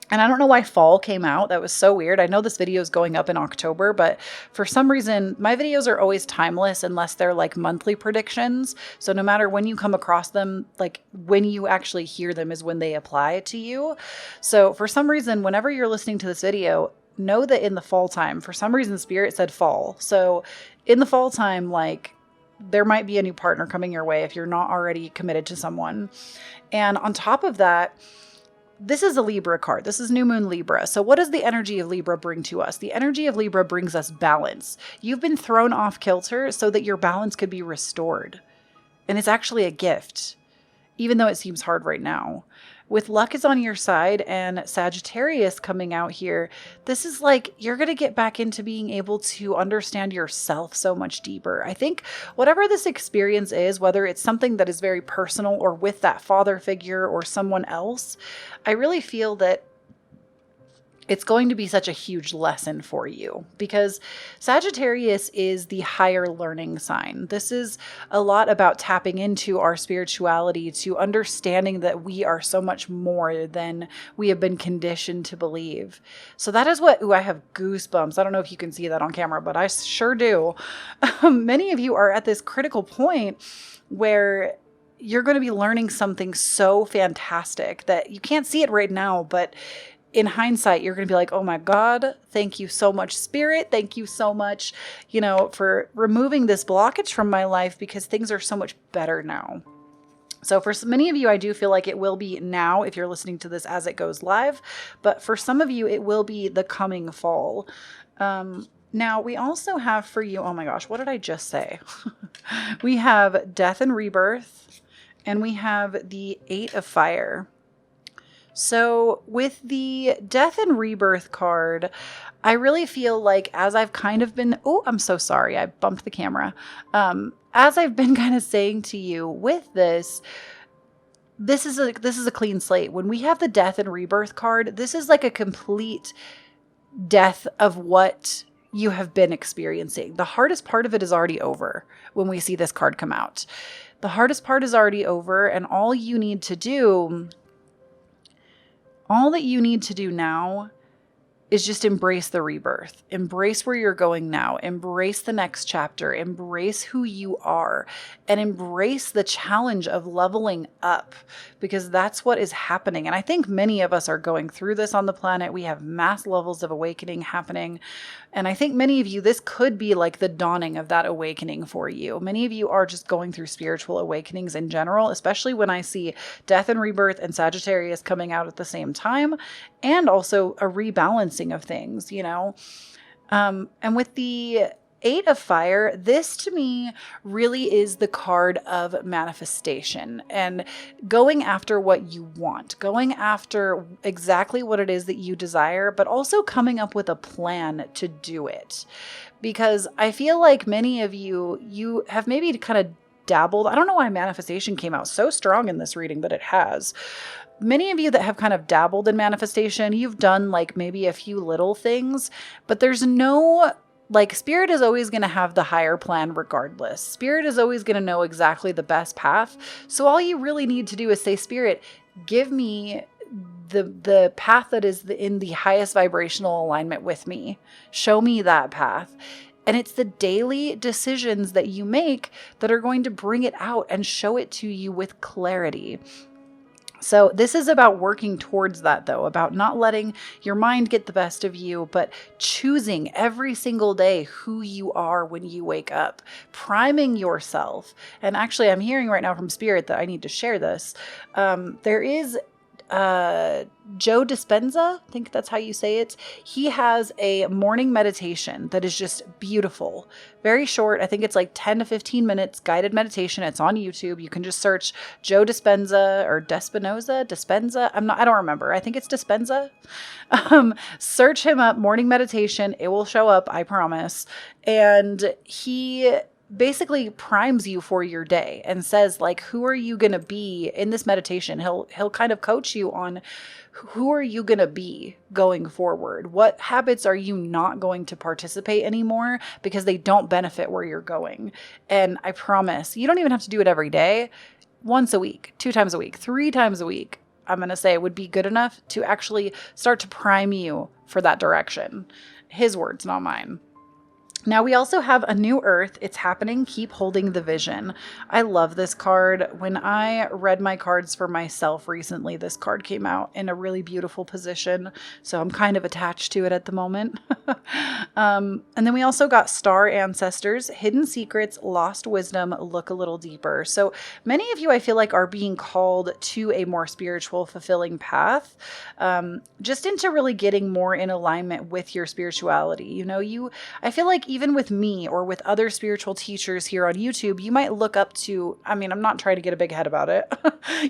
And I don't know why fall came out. That was so weird. I know this video is going up in October, but for some reason, my videos are always timeless unless they're like monthly predictions. So no matter when you come across them, like when you actually hear them is when they apply to you. So for some reason, whenever you're listening to this video, know that in the fall time, for some reason, Spirit said fall. So in the fall time, like there might be a new partner coming your way if you're not already committed to someone. And on top of that, this is a Libra card. This is New Moon Libra. So what does the energy of Libra bring to us? The energy of Libra brings us balance. You've been thrown off kilter so that your balance could be restored. And it's actually a gift, even though it seems hard right now. With luck is on your side and Sagittarius coming out here, this is like you're going to get back into being able to understand yourself so much deeper. I think whatever this experience is, whether it's something that is very personal or with that father figure or someone else, I really feel that it's going to be such a huge lesson for you because Sagittarius is the higher learning sign. This is a lot about tapping into our spirituality, to understanding that we are so much more than we have been conditioned to believe. So that is what, I have goosebumps. I don't know if you can see that on camera, but I sure do. Many of you are at this critical point where you're going to be learning something so fantastic that you can't see it right now, but in hindsight, you're going to be like, oh my God, thank you so much, Spirit. Thank you so much, for removing this blockage from my life because things are so much better now. So for many of you, I do feel like it will be now if you're listening to this as it goes live. But for some of you, it will be the coming fall. Now, we also have for you, oh my gosh, what did I just say? We have Death and Rebirth, and we have the Eight of Fire. So with the Death and Rebirth card, I really feel like as I've kind of been, oh, I'm so sorry, I bumped the camera. As I've been kind of saying to you with this is a clean slate. When we have the Death and Rebirth card, this is like a complete death of what you have been experiencing. The hardest part of it is already over when we see this card come out. The hardest part is already over, and all that you need to do now is just embrace the rebirth. Embrace where you're going now. Embrace the next chapter. Embrace who you are. And embrace the challenge of leveling up, because that's what is happening. And I think many of us are going through this on the planet. We have mass levels of awakening happening. And I think many of you, this could be like the dawning of that awakening for you. Many of you are just going through spiritual awakenings in general, especially when I see Death and Rebirth and Sagittarius coming out at the same time, and also a rebalancing of things, and with the Eight of Fire, this to me really is the card of manifestation and going after what you want, going after exactly what it is that you desire, but also coming up with a plan to do it. Because I feel like many of you have maybe kind of dabbled. I don't know why manifestation came out so strong in this reading, but it has. Many of you that have kind of dabbled in manifestation, you've done like maybe a few little things, but there's no, like, Spirit is always going to have the higher plan regardless. Spirit is always going to know exactly the best path. So all you really need to do is say, Spirit, give me the path that is in the highest vibrational alignment with me. Show me that path. And it's the daily decisions that you make that are going to bring it out and show it to you with clarity. So this is about working towards that, though, about not letting your mind get the best of you, but choosing every single day who you are when you wake up, priming yourself. And actually, I'm hearing right now from Spirit that I need to share this. There is Joe Dispenza, I think that's how you say it. He has a morning meditation that is just beautiful. Very short. I think it's like 10 to 15 minutes guided meditation. It's on YouTube. You can just search Joe Dispenza or Dispenza. I don't remember. I think it's Dispenza. Search him up, morning meditation. It will show up, I promise. And he basically primes you for your day and says, like, who are you going to be in this meditation? He'll kind of coach you on who are you going to be going forward? What habits are you not going to participate anymore because they don't benefit where you're going? And I promise you don't even have to do it every day. Once a week, 2 times a week, 3 times a week, I'm going to say would be good enough to actually start to prime you for that direction. His words, not mine. Now we also have a new earth. It's happening. Keep holding the vision. I love this card. When I read my cards for myself recently, this card came out in a really beautiful position. So I'm kind of attached to it at the moment. And then we also got star ancestors, hidden secrets, lost wisdom, look a little deeper. So many of you, I feel like, are being called to a more spiritual, fulfilling path, just into really getting more in alignment with your spirituality. You know, I feel like even with me or with other spiritual teachers here on YouTube, you might look up to, I'm not trying to get a big head about it.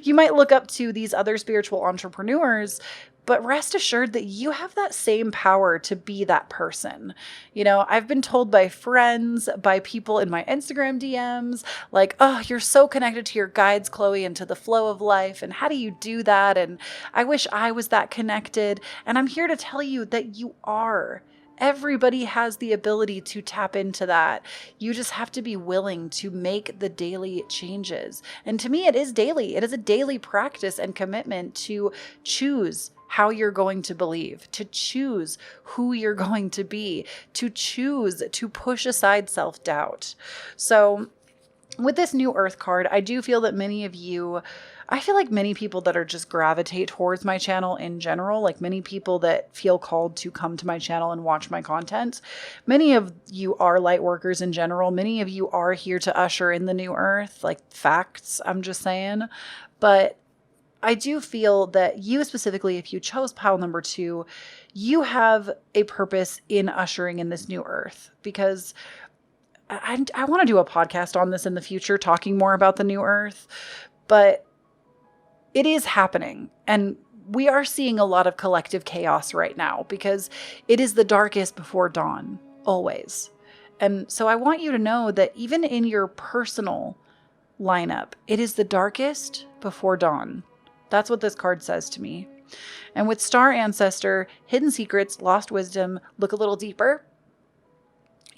You might look up to these other spiritual entrepreneurs, but rest assured that you have that same power to be that person. You know, I've been told by friends, by people in my Instagram DMs, like, oh, you're so connected to your guides, Kloee, and to the flow of life. And how do you do that? And I wish I was that connected. And I'm here to tell you that you are. Everybody has the ability to tap into that. You just have to be willing to make the daily changes. And to me, it is daily. It is a daily practice and commitment to choose how you're going to believe, to choose who you're going to be, to choose to push aside self-doubt. So with this new earth card, I do feel that I feel like many people that are just gravitate towards my channel in general, like many people that feel called to come to my channel and watch my content. Many of you are light workers in general. Many of you are here to usher in the new earth, like facts, I'm just saying. But I do feel that you specifically, if you chose pile number 2, you have a purpose in ushering in this new earth, because I want to do a podcast on this in the future, talking more about the new earth, but it is happening. And we are seeing a lot of collective chaos right now because it is the darkest before dawn, always. And so I want you to know that even in your personal lineup, it is the darkest before dawn. That's what this card says to me. And with Star Ancestor, hidden secrets, lost wisdom, look a little deeper.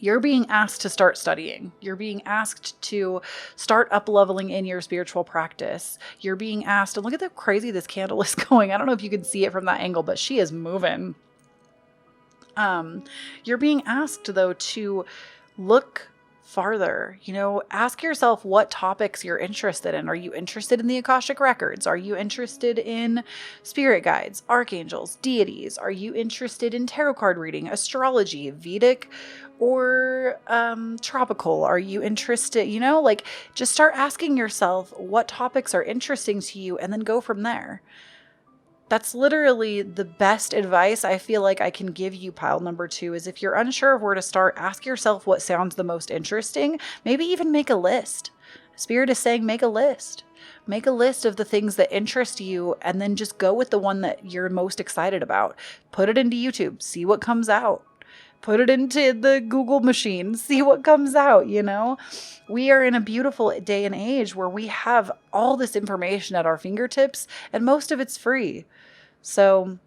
You're being asked to start studying. You're being asked to start up-leveling in your spiritual practice. You're being asked, and look at how crazy this candle is going. I don't know if you can see it from that angle, but she is moving. You're being asked, though, to look farther. You know, ask yourself what topics you're interested in. Are you interested in the Akashic records? Are you interested in spirit guides, archangels, deities? Are you interested in tarot card reading, astrology, Vedic, or tropical? Are you interested, just start asking yourself what topics are interesting to you and then go from there. That's literally the best advice I feel like I can give you, pile number 2, is if you're unsure of where to start, ask yourself what sounds the most interesting. Maybe even make a list. Spirit is saying make a list. Make a list of the things that interest you and then just go with the one that you're most excited about. Put it into YouTube. See what comes out. Put it into the Google machine. See what comes out, We are in a beautiful day and age where we have all this information at our fingertips and most of it's free. So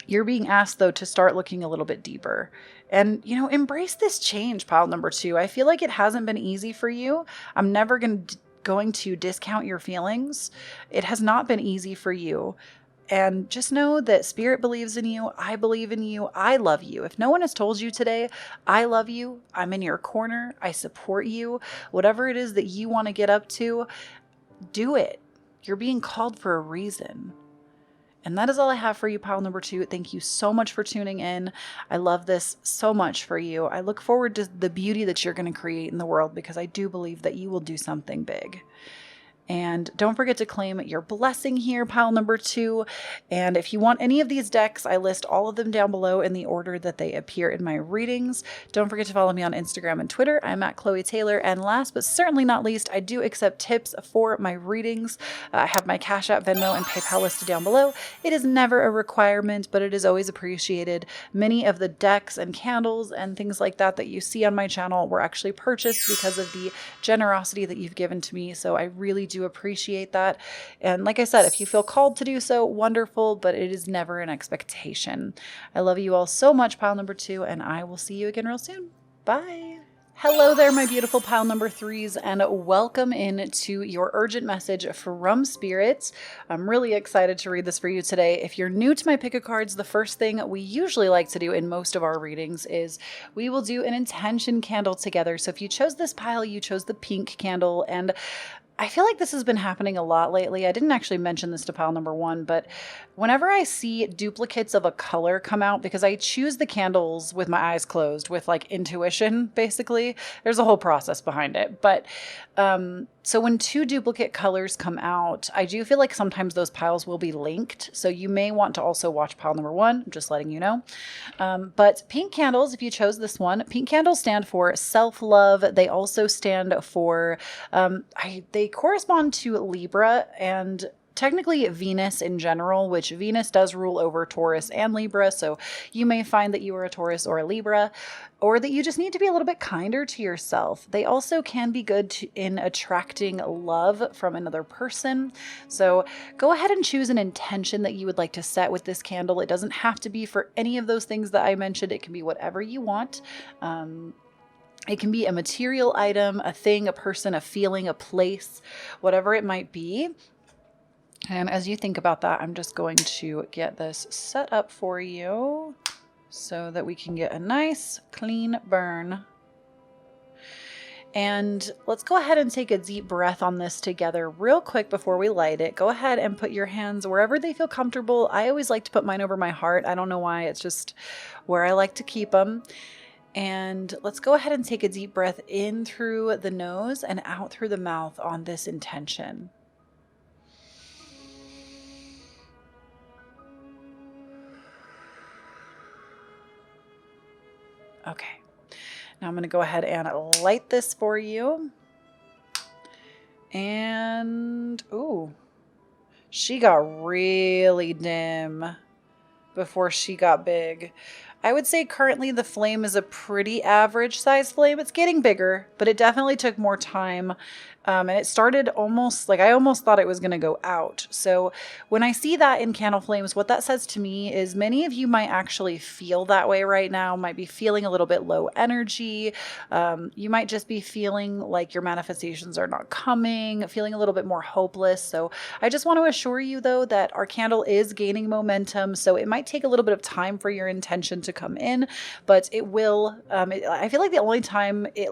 you're being asked, though, to start looking a little bit deeper and, embrace this change, pile number 2. I feel like it hasn't been easy for you. I'm never going to discount your feelings. It has not been easy for you. And just know that Spirit believes in you. I believe in you. I love you. If no one has told you today, I love you. I'm in your corner. I support you. Whatever it is that you want to get up to, do it. You're being called for a reason. And that is all I have for you, pile number 2. Thank you so much for tuning in. I love this so much for you. I look forward to the beauty that you're going to create in the world because I do believe that you will do something big. And don't forget to claim your blessing here, pile number 2. And if you want any of these decks, I list all of them down below in the order that they appear in my readings. Don't forget to follow me on Instagram and Twitter. I'm at Kloee Taylor. And last but certainly not least, I do accept tips for my readings. I have my Cashapp, Venmo, and PayPal listed down below. It is never a requirement, but it is always appreciated. Many of the decks and candles and things like that that you see on my channel were actually purchased because of the generosity that you've given to me. So I really do appreciate that. And like I said, if you feel called to do so, wonderful, but it is never an expectation. I love you all so much, pile number 2, and I will see you again real soon. Bye. Hello there, my beautiful pile number 3s, and welcome into your urgent message from Spirit. I'm really excited to read this for you today. If you're new to my pick a cards, the first thing we usually like to do in most of our readings is we will do an intention candle together. So if you chose this pile, you chose the pink candle, and I feel like this has been happening a lot lately. I didn't actually mention this to pile number 1, but whenever I see duplicates of a color come out, because I choose the candles with my eyes closed with like intuition, basically, there's a whole process behind it. But so when 2 duplicate colors come out, I do feel like sometimes those piles will be linked. So you may want to also watch pile number 1, I'm just letting you know. But pink candles, if you chose this one, pink candles stand for self-love. They also stand for, they correspond to Libra and technically Venus in general, which Venus does rule over Taurus and Libra. So you may find that you are a Taurus or a Libra, or that you just need to be a little bit kinder to yourself. They also can be good in attracting love from another person. So go ahead and choose an intention that you would like to set with this candle. It doesn't have to be for any of those things that I mentioned. It can be whatever you want. It can be a material item, a thing, a person, a feeling, a place, whatever it might be. And as you think about that, I'm just going to get this set up for you so that we can get a nice clean burn. And let's go ahead and take a deep breath on this together real quick before we light it. Go ahead and put your hands wherever they feel comfortable. I always like to put mine over my heart. I don't know why, it's just where I like to keep them. And let's go ahead and take a deep breath in through the nose and out through the mouth on this intention. Okay, now I'm going to go ahead and light this for you. And, ooh, she got really dim before she got big. I would say currently the flame is a pretty average size flame. It's getting bigger, but it definitely took more time. And it started almost like I almost thought it was going to go out. So when I see that in candle flames, what that says to me is many of you might actually feel that way right now, might be feeling a little bit low energy. You might just be feeling like your manifestations are not coming, feeling a little bit more hopeless. So I just want to assure you though that our candle is gaining momentum. So it might take a little bit of time for your intention to come in, but it will. I feel like the only time it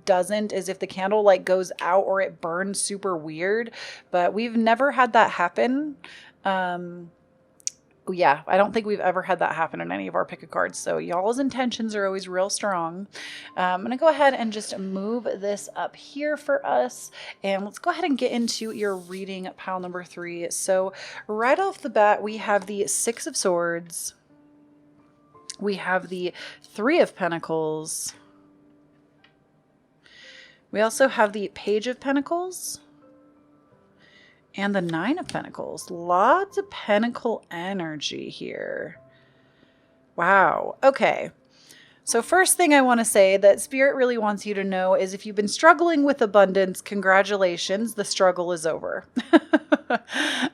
doesn't is if the candle goes out or it burns super weird, but we've never had that happen. Yeah, I don't think we've ever had that happen in any of our pick a cards. So y'all's intentions are always real strong. I'm going to go ahead and just move this up here for us. And let's go ahead and get into your reading, pile number 3. So right off the bat, we have the 6 of Swords. We have the 3 of Pentacles. We also have the Page of Pentacles and the 9 of Pentacles. Lots of pentacle energy here. Wow. Okay. So first thing I want to say that Spirit really wants you to know is if you've been struggling with abundance, congratulations, the struggle is over.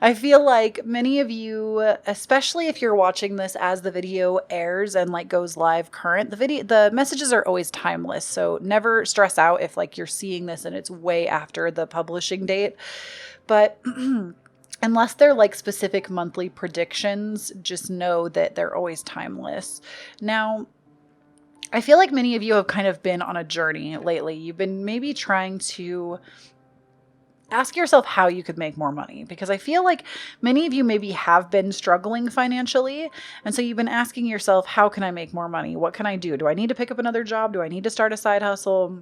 I feel like many of you, especially if you're watching this as the video airs and goes live current, the messages are always timeless. So never stress out if you're seeing this and it's way after the publishing date. But unless they're specific monthly predictions, just know that they're always timeless. Now, I feel like many of you have kind of been on a journey lately. You've been maybe trying to ask yourself how you could make more money, because I feel like many of you maybe have been struggling financially. And so you've been asking yourself, how can I make more money? What can I do? Do I need to pick up another job? Do I need to start a side hustle?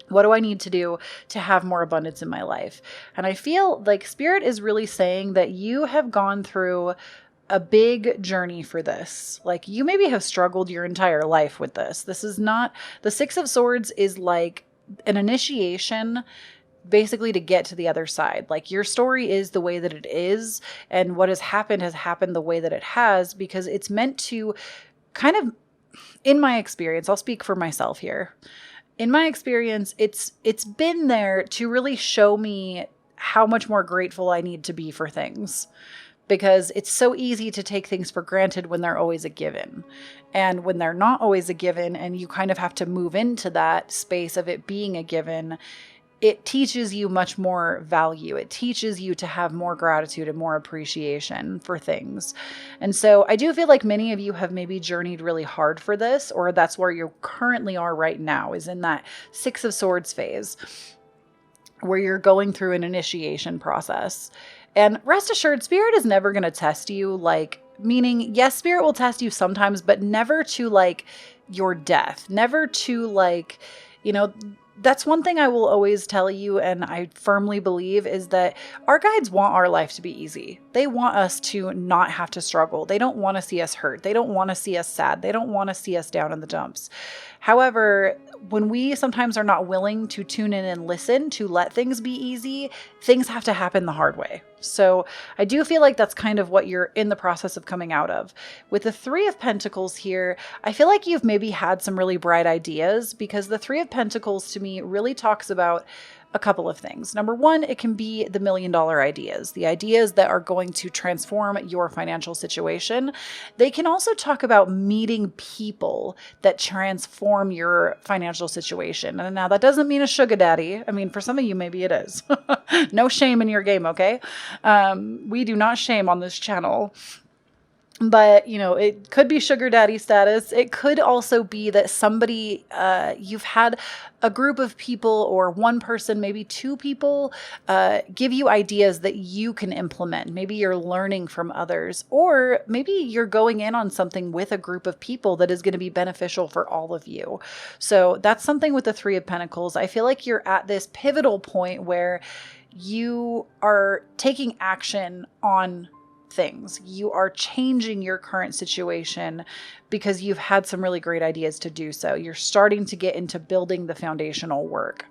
What do I need to do to have more abundance in my life? And I feel like Spirit is really saying that you have gone through a big journey for this. Like you maybe have struggled your entire life with this. This is not, the Six of Swords is like an initiation basically to get to the other side. Like your story is the way that it is, and what has happened the way that it has, because it's meant to kind of, in my experience, I'll speak for myself here. In my experience, it's been there to really show me how much more grateful I need to be for things, because it's so easy to take things for granted when they're always a given. And when they're not always a given and you kind of have to move into that space of it being a given, it teaches you much more value. It teaches you to have more gratitude and more appreciation for things. And so I do feel like many of you have maybe journeyed really hard for this, or that's where you currently are right now, is in that Six of Swords phase where you're going through an initiation process. And rest assured, Spirit is never going to test you, like, meaning, yes, Spirit will test you sometimes, but never to like your death, never to like, you know, that's one thing I will always tell you, and I firmly believe, is that our guides want our life to be easy. They want us to not have to struggle. They don't want to see us hurt. They don't want to see us sad. They don't want to see us down in the dumps. However, when we sometimes are not willing to tune in and listen to let things be easy, things have to happen the hard way. So I do feel like that's kind of what you're in the process of coming out of. With the Three of Pentacles here, I feel like you've maybe had some really bright ideas, because the Three of Pentacles to me really talks about a couple of things. Number one, it can be the $1 million ideas, the ideas that are going to transform your financial situation. They can also talk about meeting people that transform your financial situation. And now that doesn't mean a sugar daddy. I mean, for some of you, maybe it is. No shame in your game, okay? We do not shame on this channel. But, you know, it could be sugar daddy status. It could also be that somebody, you've had a group of people, or one person, maybe two people, give you ideas that you can implement. Maybe you're learning from others, or maybe you're going in on something with a group of people that is going to be beneficial for all of you. So that's something with the Three of Pentacles. I feel like you're at this pivotal point where you are taking action on things. You are changing your current situation because you've had some really great ideas to do so. You're starting to get into building the foundational work.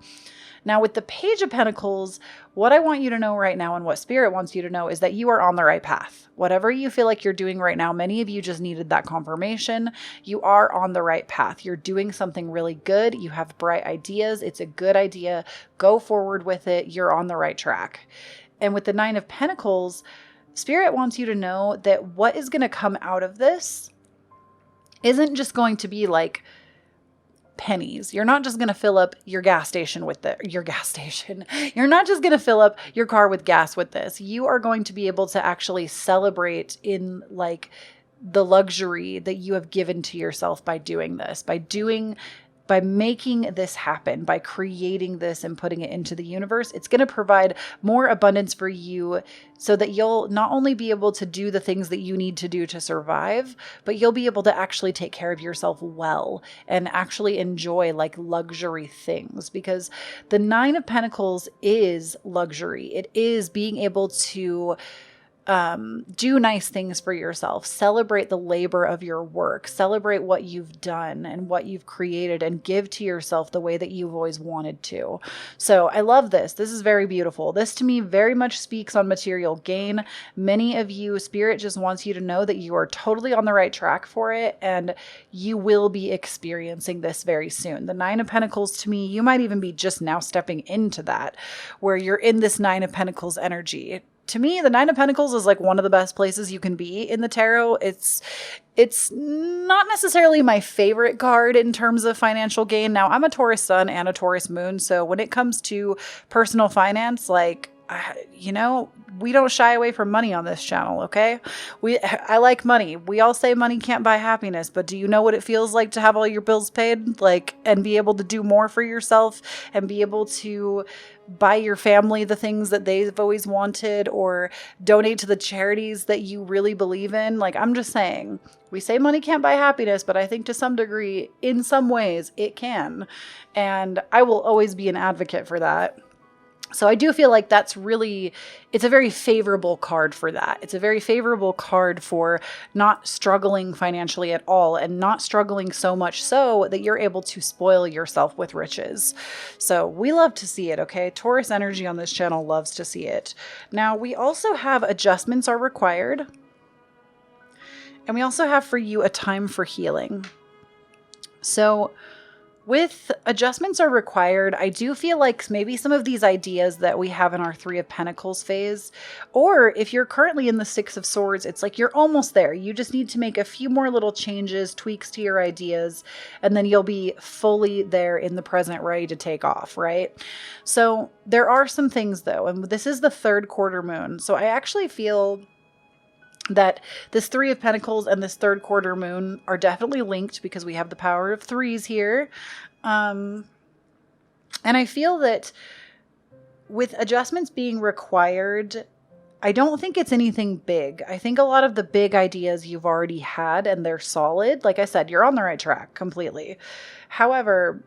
Now, with the Page of Pentacles, what I want you to know right now, and what Spirit wants you to know, is that you are on the right path. Whatever you feel like you're doing right now, many of you just needed that confirmation. You are on the right path. You're doing something really good. You have bright ideas. It's a good idea. Go forward with it. You're on the right track. And with the Nine of Pentacles, Spirit wants you to know that what is going to come out of this isn't just going to be like pennies. You're not just going to fill up your gas station with You're not just going to fill up your car with gas with this. You are going to be able to actually celebrate in like the luxury that you have given to yourself by doing this, by making this happen, by creating this and putting it into the universe. It's going to provide more abundance for you, so that you'll not only be able to do the things that you need to do to survive, but you'll be able to actually take care of yourself well and actually enjoy like luxury things, because the Nine of Pentacles is luxury. It is being able to do nice things for yourself, celebrate the labor of your work, celebrate what you've done and what you've created, and give to yourself the way that you've always wanted to. So I love this. This is very beautiful. This to me very much speaks on material gain. Many of you, Spirit just wants you to know that you are totally on the right track for it, and you will be experiencing this very soon. The Nine of Pentacles, to me, you might even be just now stepping into that, where you're in this Nine of Pentacles energy. To me, the Nine of Pentacles is like one of the best places you can be in the tarot. It's not necessarily my favorite card in terms of financial gain. Now, I'm a Taurus sun and a Taurus moon, so when it comes to personal finance, like you know, we don't shy away from money on this channel, okay? I like money. We all say money can't buy happiness, but do you know what it feels like to have all your bills paid, like, and be able to do more for yourself and be able to buy your family the things that they've always wanted, or donate to the charities that you really believe in? Like, I'm just saying, we say money can't buy happiness, but I think to some degree, in some ways, it can. And I will always be an advocate for that. So I do feel like it's a very favorable card for that. It's a very favorable card for not struggling financially at all, and not struggling so much so that you're able to spoil yourself with riches. So we love to see it, okay? Taurus energy on this channel loves to see it. Now, we also have adjustments are required. And we also have for you a time for healing. So with adjustments are required, I do feel like maybe some of these ideas that we have in our Three of Pentacles phase, or if you're currently in the Six of Swords, it's like you're almost there. You just need to make a few more little changes, tweaks to your ideas, and then you'll be fully there in the present, ready to take off, right? So there are some things though, and this is the third quarter moon. So I actually feel that this Three of Pentacles and this third quarter moon are definitely linked, because we have the power of threes here. And I feel that with adjustments being required, I don't think it's anything big. I think a lot of the big ideas you've already had and they're solid. Like I said, you're on the right track completely. However,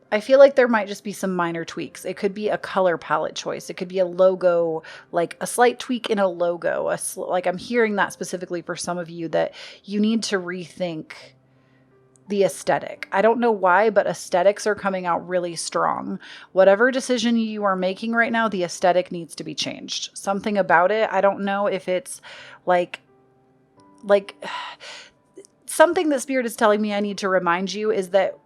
I feel like there might just be some minor tweaks. It could be a color palette choice. It could be a logo, like a slight tweak in a logo. Like I'm hearing that specifically for some of you, that you need to rethink the aesthetic. I don't know why, but aesthetics are coming out really strong. Whatever decision you are making right now, the aesthetic needs to be changed. Something about it. I don't know if it's like something that Spirit is telling me I need to remind you is that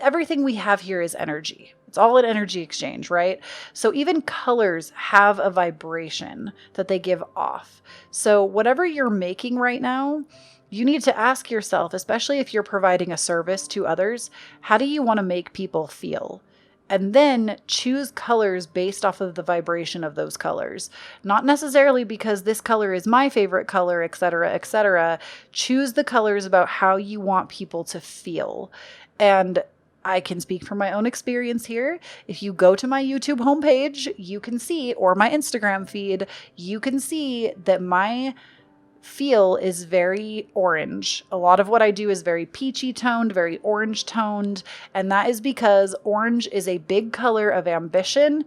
everything we have here is energy. It's all an energy exchange, right? So even colors have a vibration that they give off. So whatever you're making right now, you need to ask yourself, especially if you're providing a service to others, how do you want to make people feel? And then choose colors based off of the vibration of those colors. Not necessarily because this color is my favorite color, etc., etc. Choose the colors about how you want people to feel. And I can speak from my own experience here. If you go to my YouTube homepage, you can see, or my Instagram feed, you can see that my feel is very orange. A lot of what I do is very peachy toned, very orange toned. And that is because orange is a big color of ambition,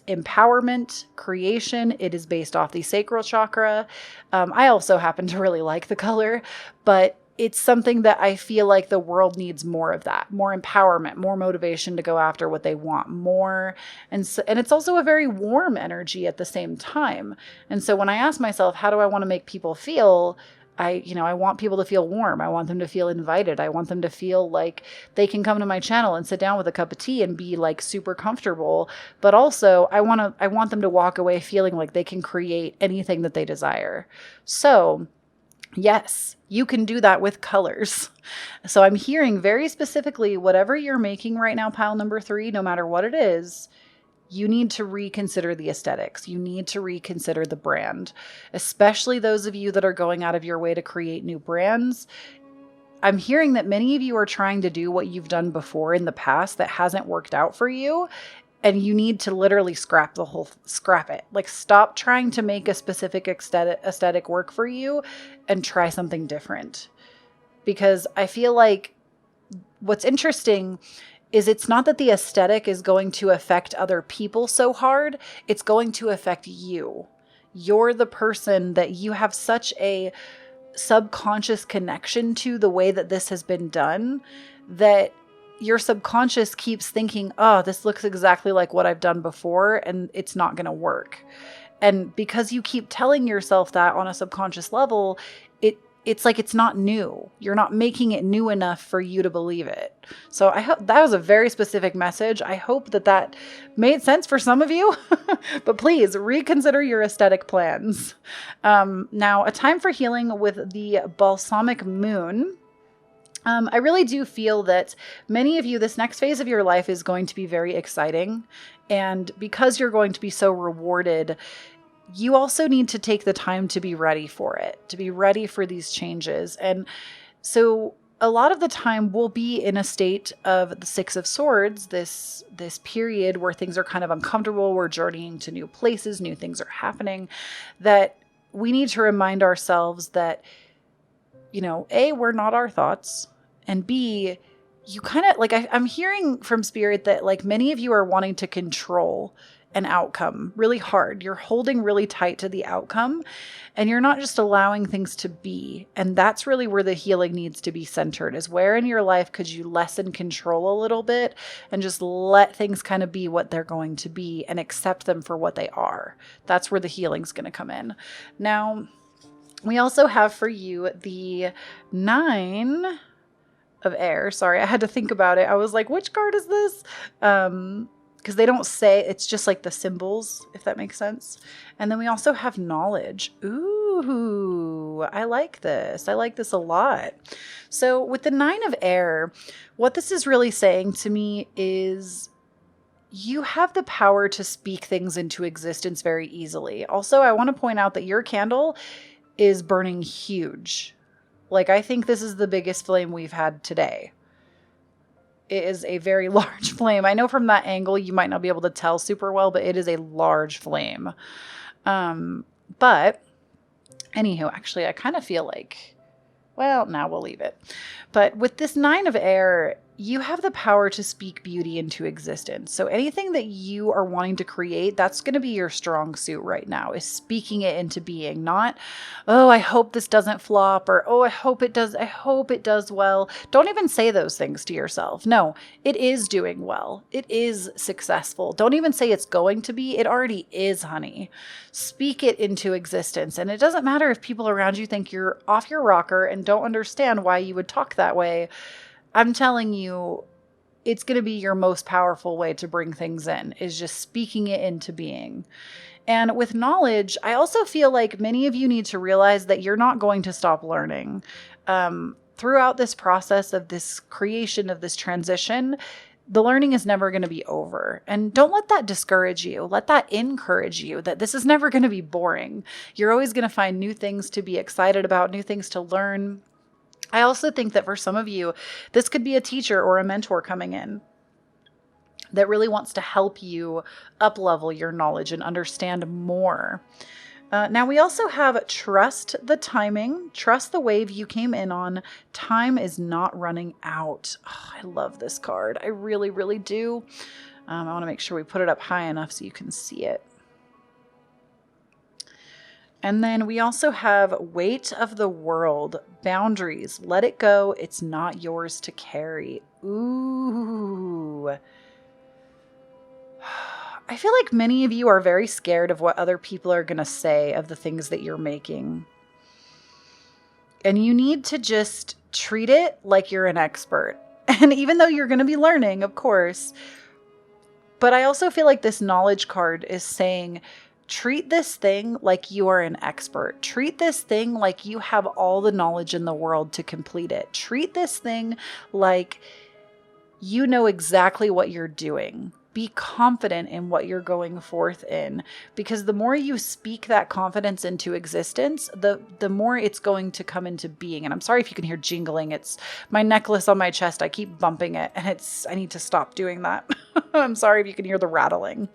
empowerment, creation. It is based off the sacral chakra. I also happen to really like the color, but it's something that I feel like the world needs more of that, more empowerment, more motivation to go after what they want more. And it's also a very warm energy at the same time. And so when I ask myself, how do I want to make people feel? I want people to feel warm. I want them to feel invited. I want them to feel like they can come to my channel and sit down with a cup of tea and be like super comfortable. But also I want them to walk away feeling like they can create anything that they desire. So yes, you can do that with colors. So I'm hearing very specifically, whatever you're making right now, pile number 3, no matter what it is, you need to reconsider the aesthetics. You need to reconsider the brand, especially those of you that are going out of your way to create new brands. I'm hearing that many of you are trying to do what you've done before in the past that hasn't worked out for you. And you need to literally scrap it. Like, stop trying to make a specific aesthetic work for you and try something different. Because I feel like what's interesting is it's not that the aesthetic is going to affect other people so hard. It's going to affect you. You're the person that you have such a subconscious connection to the way that this has been done, that your subconscious keeps thinking, oh, this looks exactly like what I've done before, and it's not going to work. And because you keep telling yourself that on a subconscious level, it's like it's not new. You're not making it new enough for you to believe it. So I hope that was a very specific message. I hope that made sense for some of you, but please reconsider your aesthetic plans. Now, a time for healing with the balsamic moon. I really do feel that many of you, this next phase of your life is going to be very exciting. And because you're going to be so rewarded, you also need to take the time to be ready for it, to be ready for these changes. And so a lot of the time we'll be in a state of the Six of Swords, this period where things are kind of uncomfortable, we're journeying to new places, new things are happening, that we need to remind ourselves that, A, we're not our thoughts, and B, you kind of, like, I'm hearing from Spirit that, like, many of you are wanting to control an outcome really hard. You're holding really tight to the outcome, and you're not just allowing things to be. And that's really where the healing needs to be centered, is where in your life could you lessen control a little bit and just let things kind of be what they're going to be and accept them for what they are. That's where the healing's going to come in. Now, we also have for you the 9 of Air. Sorry, I had to think about it. I was like, which card is this? Because they don't say, it's just like the symbols, if that makes sense. And then we also have Knowledge. Ooh, I like this. I like this a lot. So with the 9 of Air, what this is really saying to me is you have the power to speak things into existence very easily. Also, I want to point out that your candle is burning huge. Like, I think this is the biggest flame we've had today. It is a very large flame. I know from that angle you might not be able to tell super well, but it is a large flame. But anywho, actually, I kind of feel like, well, now we'll leave it. But with this 9 of Air, you have the power to speak beauty into existence. So anything that you are wanting to create, that's going to be your strong suit right now, is speaking it into being. Not, oh, I hope this doesn't flop, or, oh, I hope it does. I hope it does well. Don't even say those things to yourself. No, it is doing well. It is successful. Don't even say it's going to be. It already is, honey. Speak it into existence. And it doesn't matter if people around you think you're off your rocker and don't understand why you would talk that way. I'm telling you, it's going to be your most powerful way to bring things in, is just speaking it into being. And with Knowledge, I also feel like many of you need to realize that you're not going to stop learning. Throughout this process of this creation, of this transition, the learning is never going to be over. And don't let that discourage you. Let that encourage you that this is never going to be boring. You're always going to find new things to be excited about, new things to learn. I also think that for some of you, this could be a teacher or a mentor coming in that really wants to help you up-level your knowledge and understand more. Now, we also have Trust the Timing, trust the wave you came in on. Time is not running out. Oh, I love this card. I really, really do. I want to make sure we put it up high enough so you can see it. And then we also have Weight of the World, boundaries, let it go. It's not yours to carry. Ooh. I feel like many of you are very scared of what other people are going to say of the things that you're making. And you need to just treat it like you're an expert. And even though you're going to be learning, of course, but I also feel like this Knowledge card is saying, treat this thing like you are an expert. Treat this thing like you have all the knowledge in the world to complete it. Treat this thing like you know exactly what you're doing. Be confident in what you're going forth in, because the more you speak that confidence into existence, the more it's going to come into being. And I'm sorry if you can hear jingling. It's my necklace on my chest. I keep bumping it, and I need to stop doing that. I'm sorry if you can hear the rattling.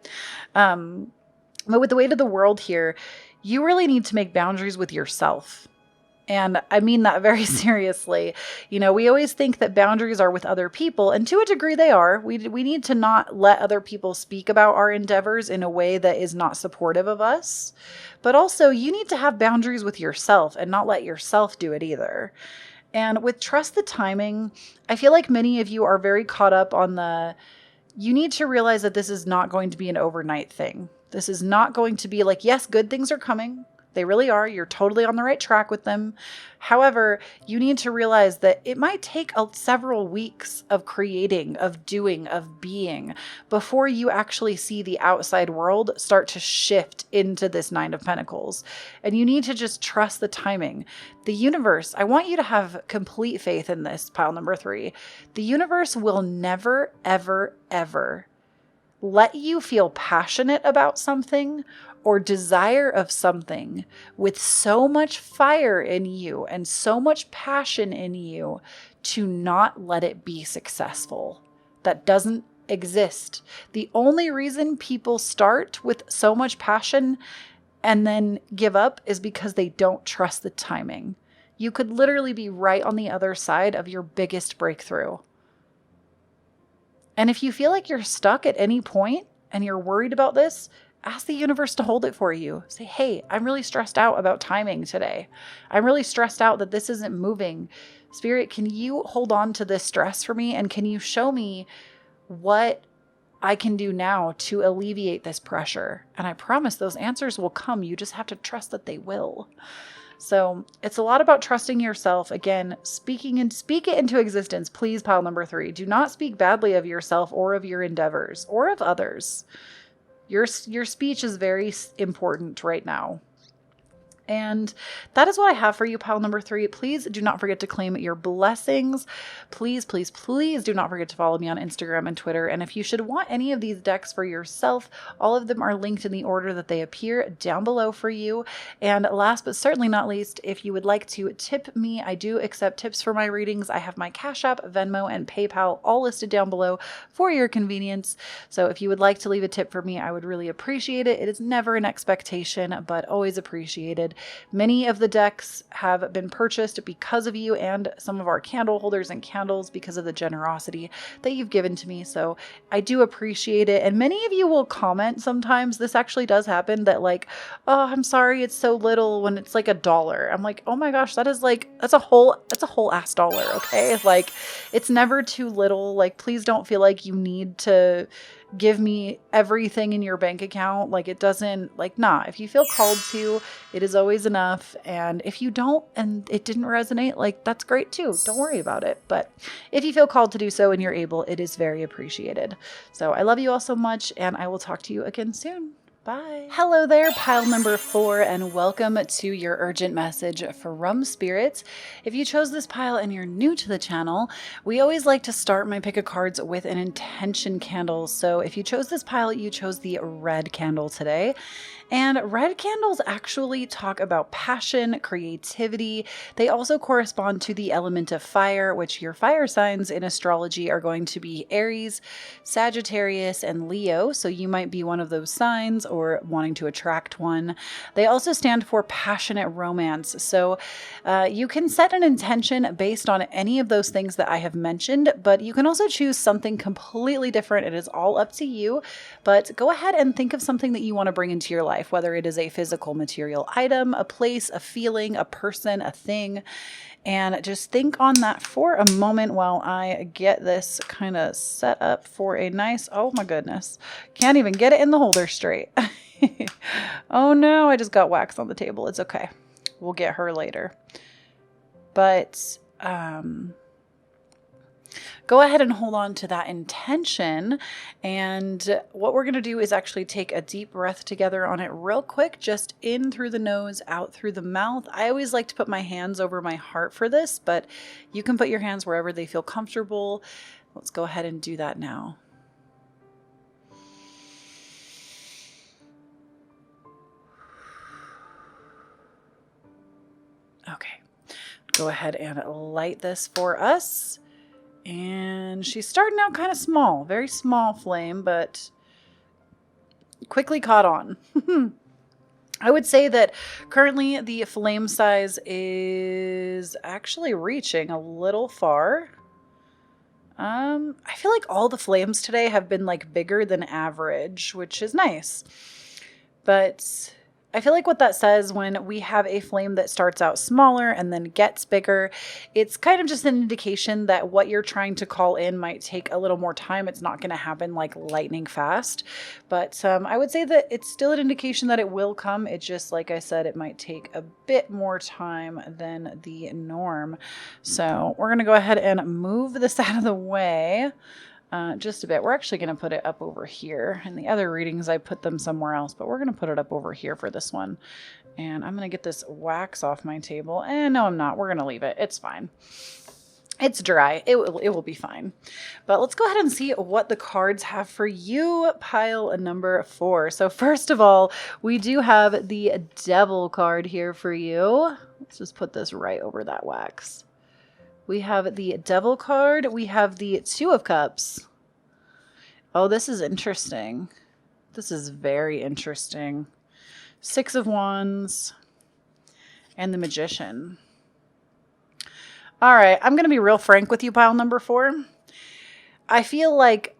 But with the weight of the world here, you really need to make boundaries with yourself. And I mean that very seriously. You know, we always think that boundaries are with other people, and to a degree they are. We need to not let other people speak about our endeavors in a way that is not supportive of us. But also, you need to have boundaries with yourself and not let yourself do it either. And with Trust the Timing, I feel like many of you are very caught up on you need to realize that this is not going to be an overnight thing. This is not going to be like, yes, good things are coming. They really are. You're totally on the right track with them. However, you need to realize that it might take several weeks of creating, of doing, of being before you actually see the outside world start to shift into this Nine of Pentacles. And you need to just trust the timing. The universe, I want you to have complete faith in this, pile number 3. The universe will never, ever, ever let you feel passionate about something or desire of something with so much fire in you and so much passion in you to not let it be successful. That doesn't exist. The only reason people start with so much passion and then give up is because they don't trust the timing. You could literally be right on the other side of your biggest breakthrough. And if you feel like you're stuck at any point and you're worried about this, ask the universe to hold it for you. Say, hey, I'm really stressed out about timing today. I'm really stressed out that this isn't moving. Spirit, can you hold on to this stress for me? And can you show me what I can do now to alleviate this pressure? And I promise those answers will come. You just have to trust that they will. So it's a lot about trusting yourself. Again, speak it into existence. Please, pile number 3. Do not speak badly of yourself or of your endeavors or of others. Your speech is very important right now. And that is what I have for you, pile number 3. Please do not forget to claim your blessings. Please, please, please do not forget to follow me on Instagram and Twitter. And if you should want any of these decks for yourself, all of them are linked in the order that they appear down below for you. And last but certainly not least, if you would like to tip me, I do accept tips for my readings. I have my Cash App, Venmo, and PayPal all listed down below for your convenience. So if you would like to leave a tip for me, I would really appreciate it. It is never an expectation, but always appreciated. Many of the decks have been purchased because of you and some of our candle holders and candles because of the generosity that you've given to me. So I do appreciate it. And many of you will comment sometimes. This actually does happen that like, oh, I'm sorry, it's so little when it's like $1. I'm like, oh my gosh, that's a whole ass dollar. Okay. Like it's never too little. Like, please don't feel like you need to give me everything in your bank account. Like it doesn't, like, nah, if you feel called to, it is always enough. And if you don't, and it didn't resonate, like that's great too. Don't worry about it. But if you feel called to do so and you're able, it is very appreciated. So I love you all so much and I will talk to you again soon. Bye. Hello there, pile number 4, and welcome to your urgent message from Spirit. If you chose this pile and you're new to the channel, we always like to start my pick of cards with an intention candle. So if you chose this pile, you chose the red candle today. And red candles actually talk about passion, creativity. They also correspond to the element of fire, which your fire signs in astrology are going to be Aries, Sagittarius, and Leo. So you might be one of those signs or wanting to attract one. They also stand for passionate romance. So you can set an intention based on any of those things that I have mentioned, but you can also choose something completely different. It is all up to you, but go ahead and think of something that you want to bring into your life, whether it is a physical material item, a place, a feeling, a person, a thing. And just think on that for a moment while I get this kind of set up for a nice, oh my goodness, can't even get it in the holder straight. Oh no, I just got wax on the table. It's okay. We'll get her later. But go ahead and hold on to that intention. And what we're going to do is actually take a deep breath together on it real quick, just in through the nose, out through the mouth. I always like to put my hands over my heart for this, but you can put your hands wherever they feel comfortable. Let's go ahead and do that now. Okay, go ahead and light this for us. And she's starting out kind of small, very small flame, but quickly caught on. I would say that currently the flame size is actually reaching a little far. I feel like all the flames today have been like bigger than average, which is nice. But I feel like what that says when we have a flame that starts out smaller and then gets bigger, it's kind of just an indication that what you're trying to call in might take a little more time. It's not going to happen like lightning fast, but I would say that it's still an indication that it will come. It just, like I said, it might take a bit more time than the norm. So we're going to go ahead and move this out of the way. Just a bit. We're actually going to put it up over here. In the other readings, I put them somewhere else, but we're going to put it up over here for this one. And I'm going to get this wax off my table. And no, I'm not. We're going to leave it. It's fine. It's dry. It will be fine. But let's go ahead and see what the cards have for you, pile number 4. So first of all, we do have the Devil card here for you. Let's just put this right over that wax. We have the Devil card. We have the Two of Cups. Oh, this is interesting. This is very interesting. Six of Wands and the Magician. All right, I'm going to be real frank with you, pile number 4. I feel like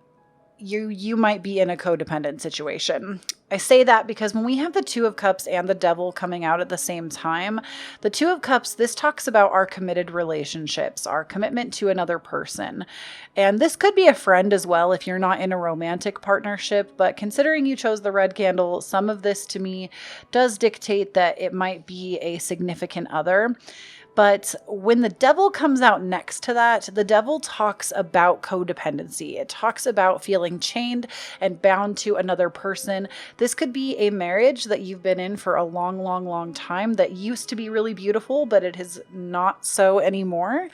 you might be in a codependent situation. I say that because when we have the Two of Cups and the Devil coming out at the same time, the Two of Cups, this talks about our committed relationships, our commitment to another person. And this could be a friend as well if you're not in a romantic partnership, but considering you chose the red candle, some of this to me does dictate that it might be a significant other. But when the Devil comes out next to that, the Devil talks about codependency. It talks about feeling chained and bound to another person. This could be a marriage that you've been in for a long, long, long time that used to be really beautiful, but it is not so anymore.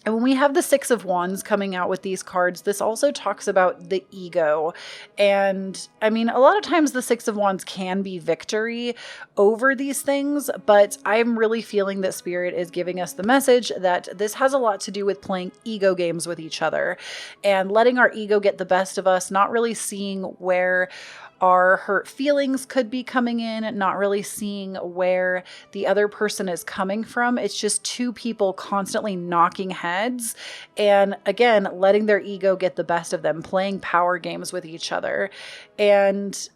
And when we have the Six of Wands coming out with these cards, this also talks about the ego. And I mean, a lot of times the Six of Wands can be victory over these things, but I'm really feeling that Spirit is giving us the message that this has a lot to do with playing ego games with each other and letting our ego get the best of us, not really seeing where our hurt feelings could be coming in, not really seeing where the other person is coming from. It's just two people constantly knocking heads and, again, letting their ego get the best of them, playing power games with each other. And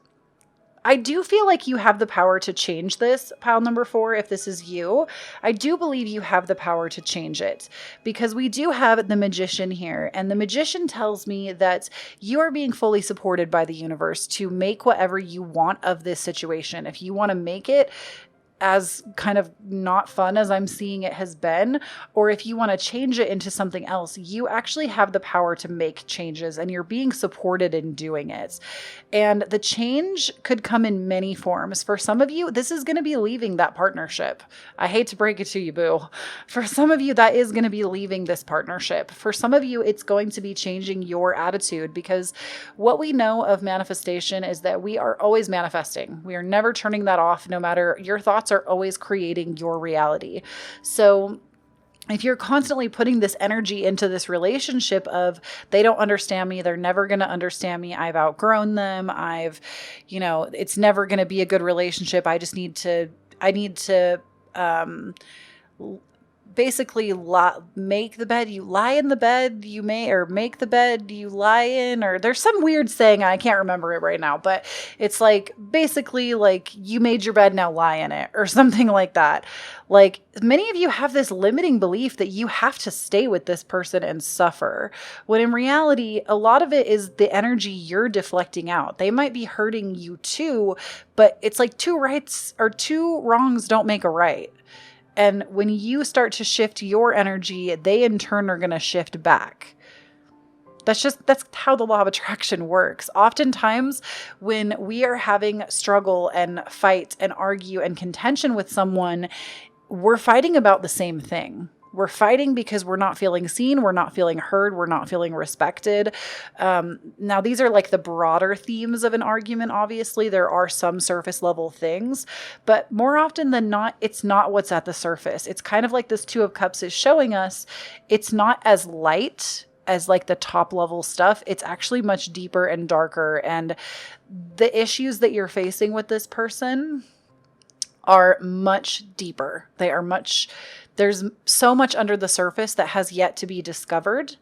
I do feel like you have the power to change this, pile number 4, if this is you. I do believe you have the power to change it because we do have the Magician here. And the Magician tells me that you are being fully supported by the universe to make whatever you want of this situation. If you want to make it as kind of not fun as I'm seeing it has been, or if you want to change it into something else, you actually have the power to make changes and you're being supported in doing it. And the change could come in many forms. For some of you, this is going to be leaving that partnership. I hate to break it to you, boo. For some of you, that is going to be leaving this partnership. For some of you, it's going to be changing your attitude because what we know of manifestation is that we are always manifesting. We are never turning that off, no matter your thoughts are always creating your reality. So if you're constantly putting this energy into this relationship of they don't understand me, they're never going to understand me, I've outgrown them, it's never going to be a good relationship, I need to basically make the bed, you lie in the bed, or make the bed you lie in, or there's some weird saying, I can't remember it right now, but it's like basically like you made your bed, now lie in it, or something like that. Like many of you have this limiting belief that you have to stay with this person and suffer, when in reality, a lot of it is the energy you're deflecting out. They might be hurting you too, but it's like two wrongs don't make a right. And when you start to shift your energy, they in turn are going to shift back. That's how the law of attraction works. Oftentimes, when we are having struggle and fight and argue and contention with someone, we're fighting about the same thing. We're fighting because we're not feeling seen, we're not feeling heard, we're not feeling respected. Now, these are like the broader themes of an argument, obviously. There are some surface level things, but more often than not, it's not what's at the surface. It's kind of like this Two of Cups is showing us, it's not as light as like the top level stuff. It's actually much deeper and darker. And the issues that you're facing with this person are much deeper. There's so much under the surface that has yet to be discovered.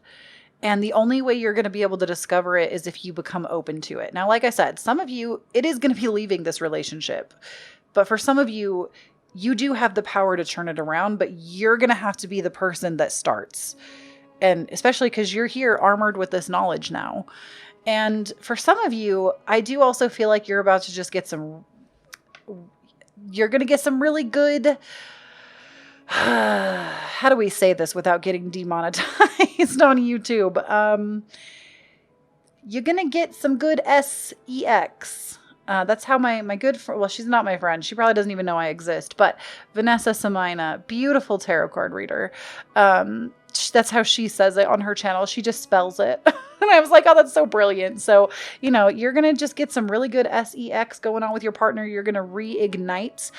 And the only way you're going to be able to discover it is if you become open to it. Now, like I said, some of you, it is going to be leaving this relationship. But for some of you, you do have the power to turn it around, but you're going to have to be the person that starts. And especially because you're here armored with this knowledge now. And for some of you, I do also feel like you're about to just get you're going to get some really good, how do we say this without getting demonetized on YouTube? You're going to get some good sex. That's how my good friend, well, she's not my friend. She probably doesn't even know I exist, but Vanessa Samina, beautiful tarot card reader. That's how she says it on her channel. She just spells it. And I was like, oh, that's so brilliant. So, you're going to just get some really good sex going on with your partner. You're going to reignite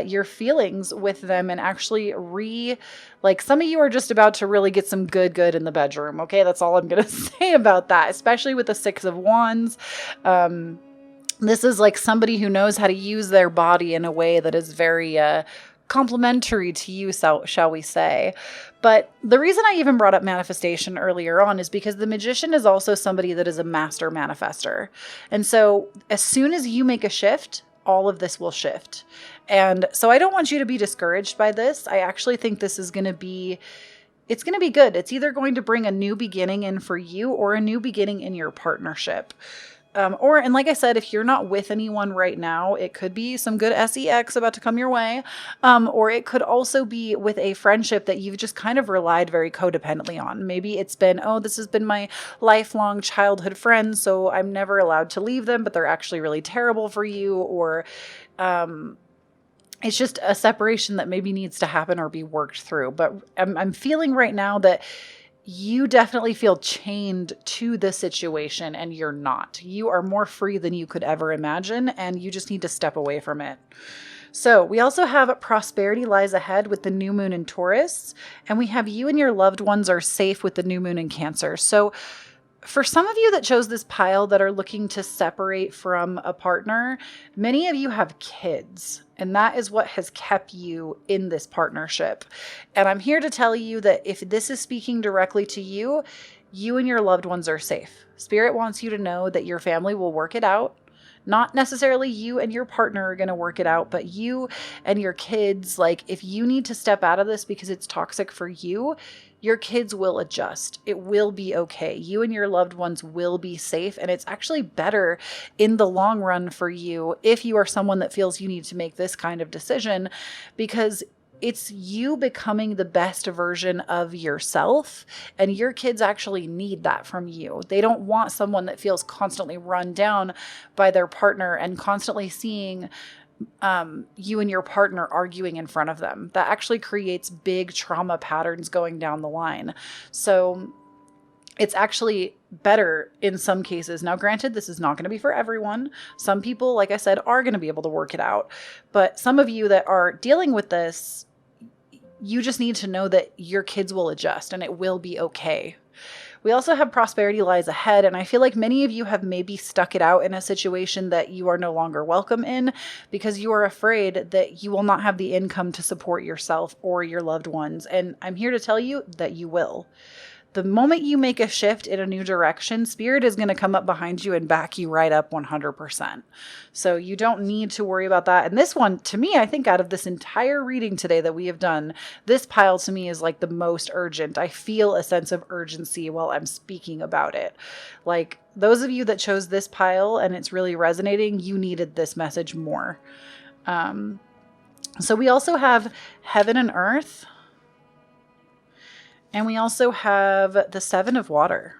your feelings with them and actually like some of you are just about to really get some good in the bedroom. Okay. That's all I'm going to say about that, especially with the Six of Wands. This is like somebody who knows how to use their body in a way that is very complementary to you, shall we say. But the reason I even brought up manifestation earlier on is because the Magician is also somebody that is a master manifester. And so as soon as you make a shift, all of this will shift. And so I don't want you to be discouraged by this. I actually think this is going to be it's going to be good. It's either going to bring a new beginning in for you or a new beginning in your partnership. And like I said, if you're not with anyone right now, it could be some good sex about to come your way. Or it could also be with a friendship that you've just kind of relied very codependently on. Maybe it's been, oh, this has been my lifelong childhood friend, so I'm never allowed to leave them, but they're actually really terrible for you. Or, it's just a separation that maybe needs to happen or be worked through. But I'm feeling right now that you definitely feel chained to the situation, and you're not. You are more free than you could ever imagine, and you just need to step away from it. So we also have prosperity lies ahead with the new moon in Taurus, and we have you and your loved ones are safe with the new moon in Cancer. So for some of you that chose this pile that are looking to separate from a partner, many of you have kids, and that is what has kept you in this partnership. And I'm here to tell you that if this is speaking directly to you, you and your loved ones are safe. Spirit wants you to know that your family will work it out. Not necessarily you and your partner are going to work it out, but you and your kids, like if you need to step out of this because it's toxic for you, your kids will adjust. It will be okay. You and your loved ones will be safe. And it's actually better in the long run for you if you are someone that feels you need to make this kind of decision, because it's you becoming the best version of yourself, and your kids actually need that from you. They don't want someone that feels constantly run down by their partner and constantly seeing you and your partner arguing in front of them. That actually creates big trauma patterns going down the line. So it's actually better in some cases. Now, granted, this is not going to be for everyone. Some people, like I said, are going to be able to work it out. But some of you that are dealing with this, you just need to know that your kids will adjust and it will be okay. We also have prosperity lies ahead, and I feel like many of you have maybe stuck it out in a situation that you are no longer welcome in because you are afraid that you will not have the income to support yourself or your loved ones. And I'm here to tell you that you will. The moment you make a shift in a new direction, Spirit is going to come up behind you and back you right up 100%. So you don't need to worry about that. And this one, to me, I think out of this entire reading today that we have done, this pile to me is like the most urgent. I feel a sense of urgency while I'm speaking about it. Like those of you that chose this pile and it's really resonating, you needed this message more. So we also have Heaven and Earth. And we also have the Seven of Water.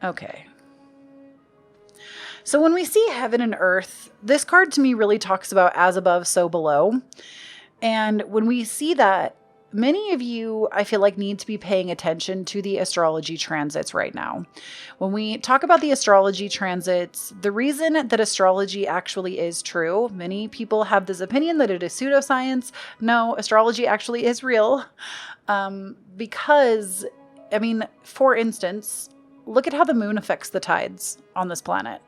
Okay. So when we see Heaven and Earth, this card to me really talks about as above, so below. And when we see that, many of you, I feel like, need to be paying attention to the astrology transits right now. When we talk about the astrology transits, the reason that astrology actually is true, many people have this opinion that it is pseudoscience. No, astrology actually is real. Because, I mean, for instance, look at how the moon affects the tides on this planet.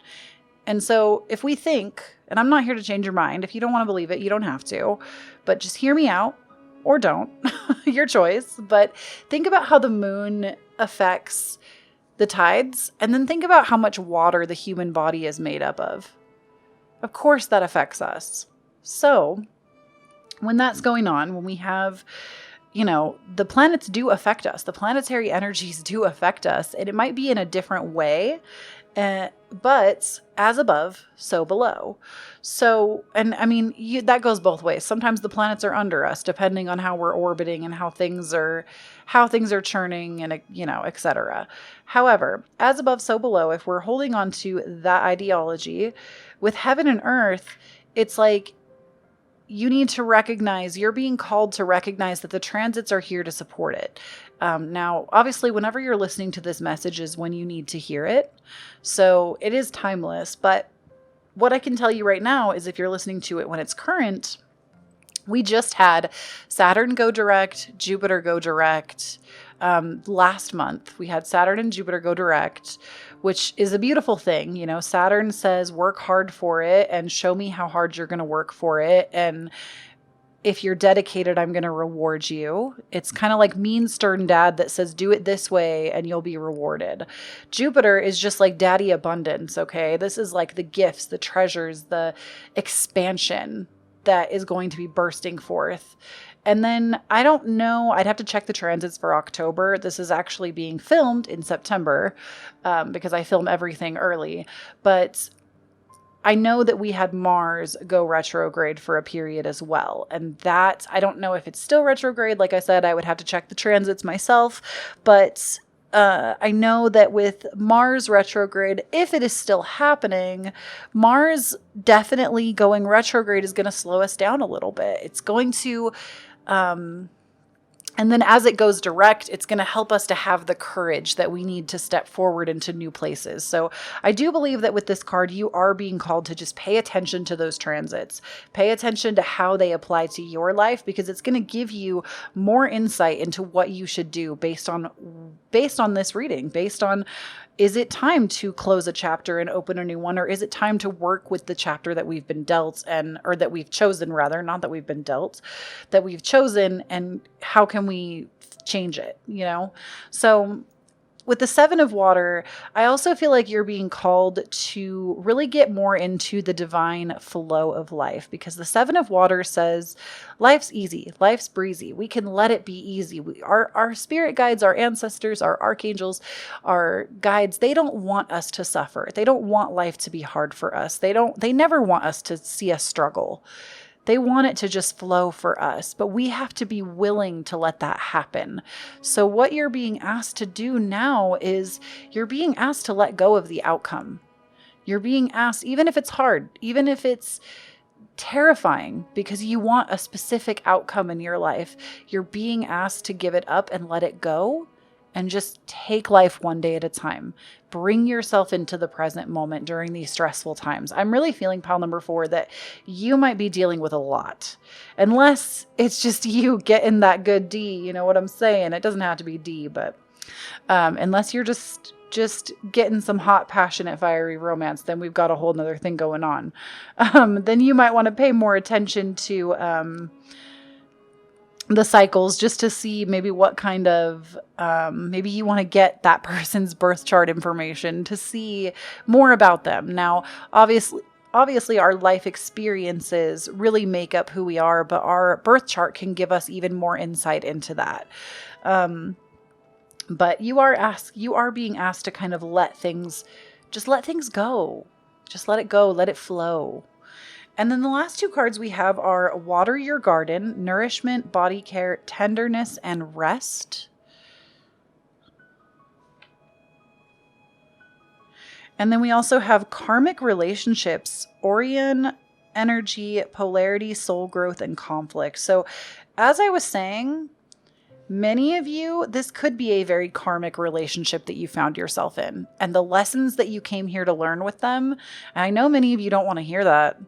And so if we think, and I'm not here to change your mind, if you don't want to believe it, you don't have to, but just hear me out. or don't, your choice. But think about how the moon affects the tides, and then think about how much water the human body is made up of. Of course that affects us. So when that's going on, when we have, the planets do affect us, the planetary energies do affect us, and it might be in a different way. But as above, so below. So, and I mean, that goes both ways. Sometimes the planets are under us, depending on how we're orbiting and how things are churning and, etc. However, as above, so below, if we're holding on to that ideology with heaven and earth, it's like, you need to recognize, you're being called to recognize that the transits are here to support it. Now, obviously, whenever you're listening to this message is when you need to hear it. So it is timeless. But what I can tell you right now is if you're listening to it when it's current, we just had Saturn go direct, Jupiter go direct. Last month, we had Saturn and Jupiter go direct, which is a beautiful thing. Saturn says, work hard for it and show me how hard you're going to work for it. And if you're dedicated, I'm going to reward you. It's kind of like mean, stern dad that says, do it this way and you'll be rewarded. Jupiter is just like daddy abundance. Okay. This is like the gifts, the treasures, the expansion that is going to be bursting forth. And then I don't know, I'd have to check the transits for October. This is actually being filmed in September because I film everything early. But I know that we had Mars go retrograde for a period as well. And that, I don't know if it's still retrograde. Like I said, I would have to check the transits myself. But I know that with Mars retrograde, if it is still happening, Mars definitely going retrograde is going to slow us down a little bit. It's going to... and then as it goes direct, it's going to help us to have the courage that we need to step forward into new places. So I do believe that with this card, you are being called to just pay attention to those transits, pay attention to how they apply to your life, because it's going to give you more insight into what you should do based on this reading, based on, is it time to close a chapter and open a new one? Or is it time to work with the chapter that we've been dealt or that we've chosen rather, not that we've been dealt, that we've chosen, and how can we change it, So with the Seven of Water, I also feel like you're being called to really get more into the divine flow of life, because the Seven of Water says life's easy, life's breezy. We can let it be easy. Our spirit guides, our ancestors, our archangels, our guides, they don't want us to suffer. They don't want life to be hard for us. They never want us to see us struggle. They want it to just flow for us, but we have to be willing to let that happen. So what you're being asked to do now is you're being asked to let go of the outcome. You're being asked, even if it's hard, even if it's terrifying because you want a specific outcome in your life, you're being asked to give it up and let it go and just take life one day at a time. Bring yourself into the present moment during these stressful times. I'm really feeling, pile number 4, that you might be dealing with a lot. Unless it's just you getting that good D, you know what I'm saying? It doesn't have to be D, but unless you're just getting some hot, passionate, fiery romance, then we've got a whole nother thing going on. Then you might want to pay more attention to the cycles, just to see maybe what kind of, maybe you want to get that person's birth chart information to see more about them. Now, obviously our life experiences really make up who we are, but our birth chart can give us even more insight into that. But you are being asked to kind of let things go. Just let it go, let it flow. And then the last 2 cards we have are Water Your Garden, Nourishment, Body Care, Tenderness, and Rest. And then we also have Karmic Relationships, Orion, Energy, Polarity, Soul Growth, and Conflict. So as I was saying, many of you, this could be a very karmic relationship that you found yourself in, and the lessons that you came here to learn with them. And I know many of you don't want to hear that.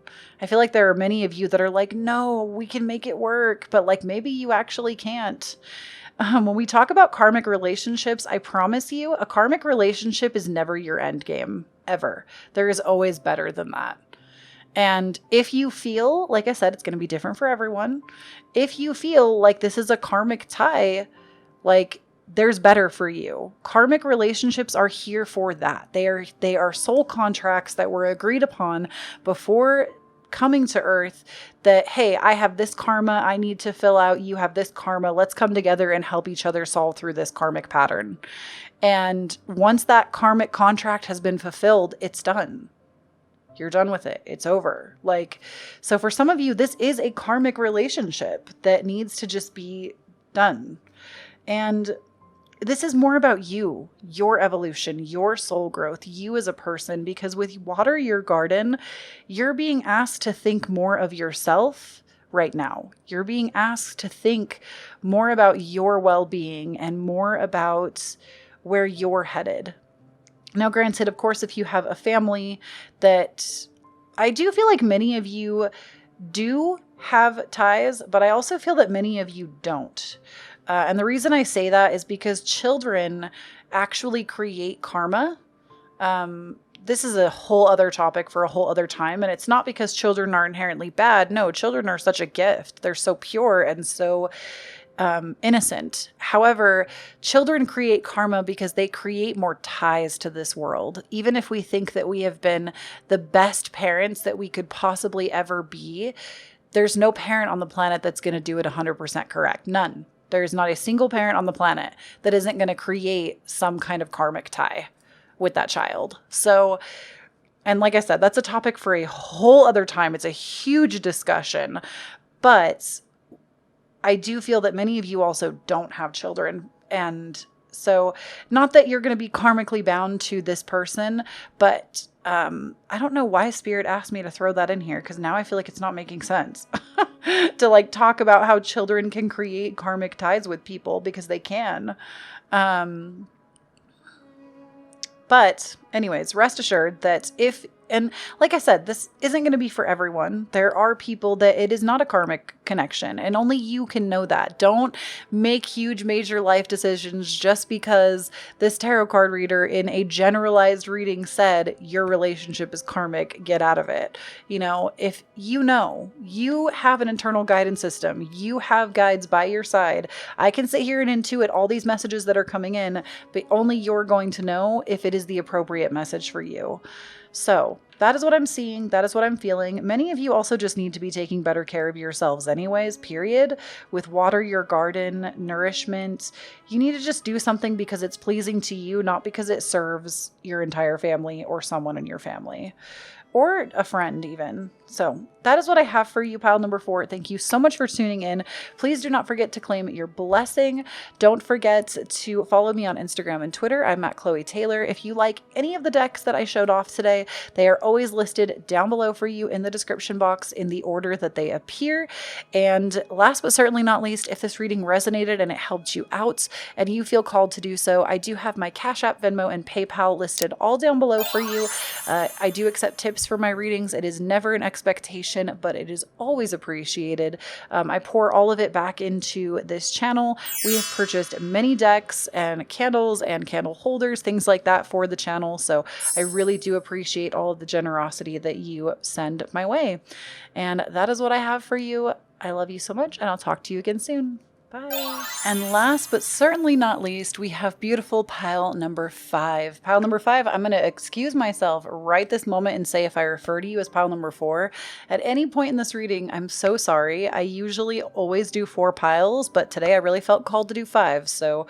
I feel like there are many of you that are like, no, we can make it work, but like maybe you actually can't. When we talk about karmic relationships, I promise you, a karmic relationship is never your end game, ever. There is always better than that. And if you feel, like I said, it's going to be different for everyone. If you feel like this is a karmic tie, like there's better for you. Karmic relationships are here for that. They are soul contracts that were agreed upon before coming to earth, that, hey, I have this karma I need to fill out. You have this karma. Let's come together and help each other solve through this karmic pattern. And once that karmic contract has been fulfilled, it's done. You're done with it. It's over. Like, so for some of you, this is a karmic relationship that needs to just be done. And this is more about you, your evolution, your soul growth, you as a person, because with Water Your Garden, you're being asked to think more of yourself right now. You're being asked to think more about your well-being and more about where you're headed. Now, granted, of course, if you have a family, that I do feel like many of you do have ties, but I also feel that many of you don't. And the reason I say that is because children actually create karma. This is a whole other topic for a whole other time. And it's not because children are inherently bad. No, children are such a gift. They're so pure and so innocent. However, children create karma because they create more ties to this world. Even if we think that we have been the best parents that we could possibly ever be, there's no parent on the planet that's going to do it 100% correct. None. There's not a single parent on the planet that isn't going to create some kind of karmic tie with that child. So, and like I said, that's a topic for a whole other time. It's a huge discussion, but I do feel that many of you also don't have children. And so not that you're going to be karmically bound to this person, but I don't know why Spirit asked me to throw that in here, because now I feel like it's not making sense to like talk about how children can create karmic ties with people, because they can. But anyways, rest assured that and like I said, this isn't going to be for everyone. There are people that it is not a karmic connection, and only you can know that. Don't make huge major life decisions just because this tarot card reader in a generalized reading said your relationship is karmic. Get out of it. You know, if you know you have an internal guidance system, you have guides by your side. I can sit here and intuit all these messages that are coming in, but only you're going to know if it is the appropriate message for you. So that is what I'm seeing. That is what I'm feeling. Many of you also just need to be taking better care of yourselves anyways, period. With Water Your Garden, nourishment, you need to just do something because it's pleasing to you, not because it serves your entire family or someone in your family. Or a friend even. So that is what I have for you, pile number 4. Thank you so much for tuning in. Please do not forget to claim your blessing. Don't forget to follow me on Instagram and Twitter. I'm at Kloee Taylor. If you like any of the decks that I showed off today, they are always listed down below for you in the description box in the order that they appear. And last but certainly not least, if this reading resonated and it helped you out and you feel called to do so, I do have my Cashapp, Venmo, and PayPal listed all down below for you. I do accept tips for my readings. It is never an expectation, but it is always appreciated. I pour all of it back into this channel. We have purchased many decks and candles and candle holders, things like that for the channel. So I really do appreciate all of the generosity that you send my way. And that is what I have for you. I love you so much, and I'll talk to you again soon. Bye. And last but certainly not least, we have beautiful pile number 5. Pile number 5, I'm going to excuse myself right this moment and say if I refer to you as pile number 4, at any point in this reading, I'm so sorry. I usually always do 4 piles, but today I really felt called to do 5. So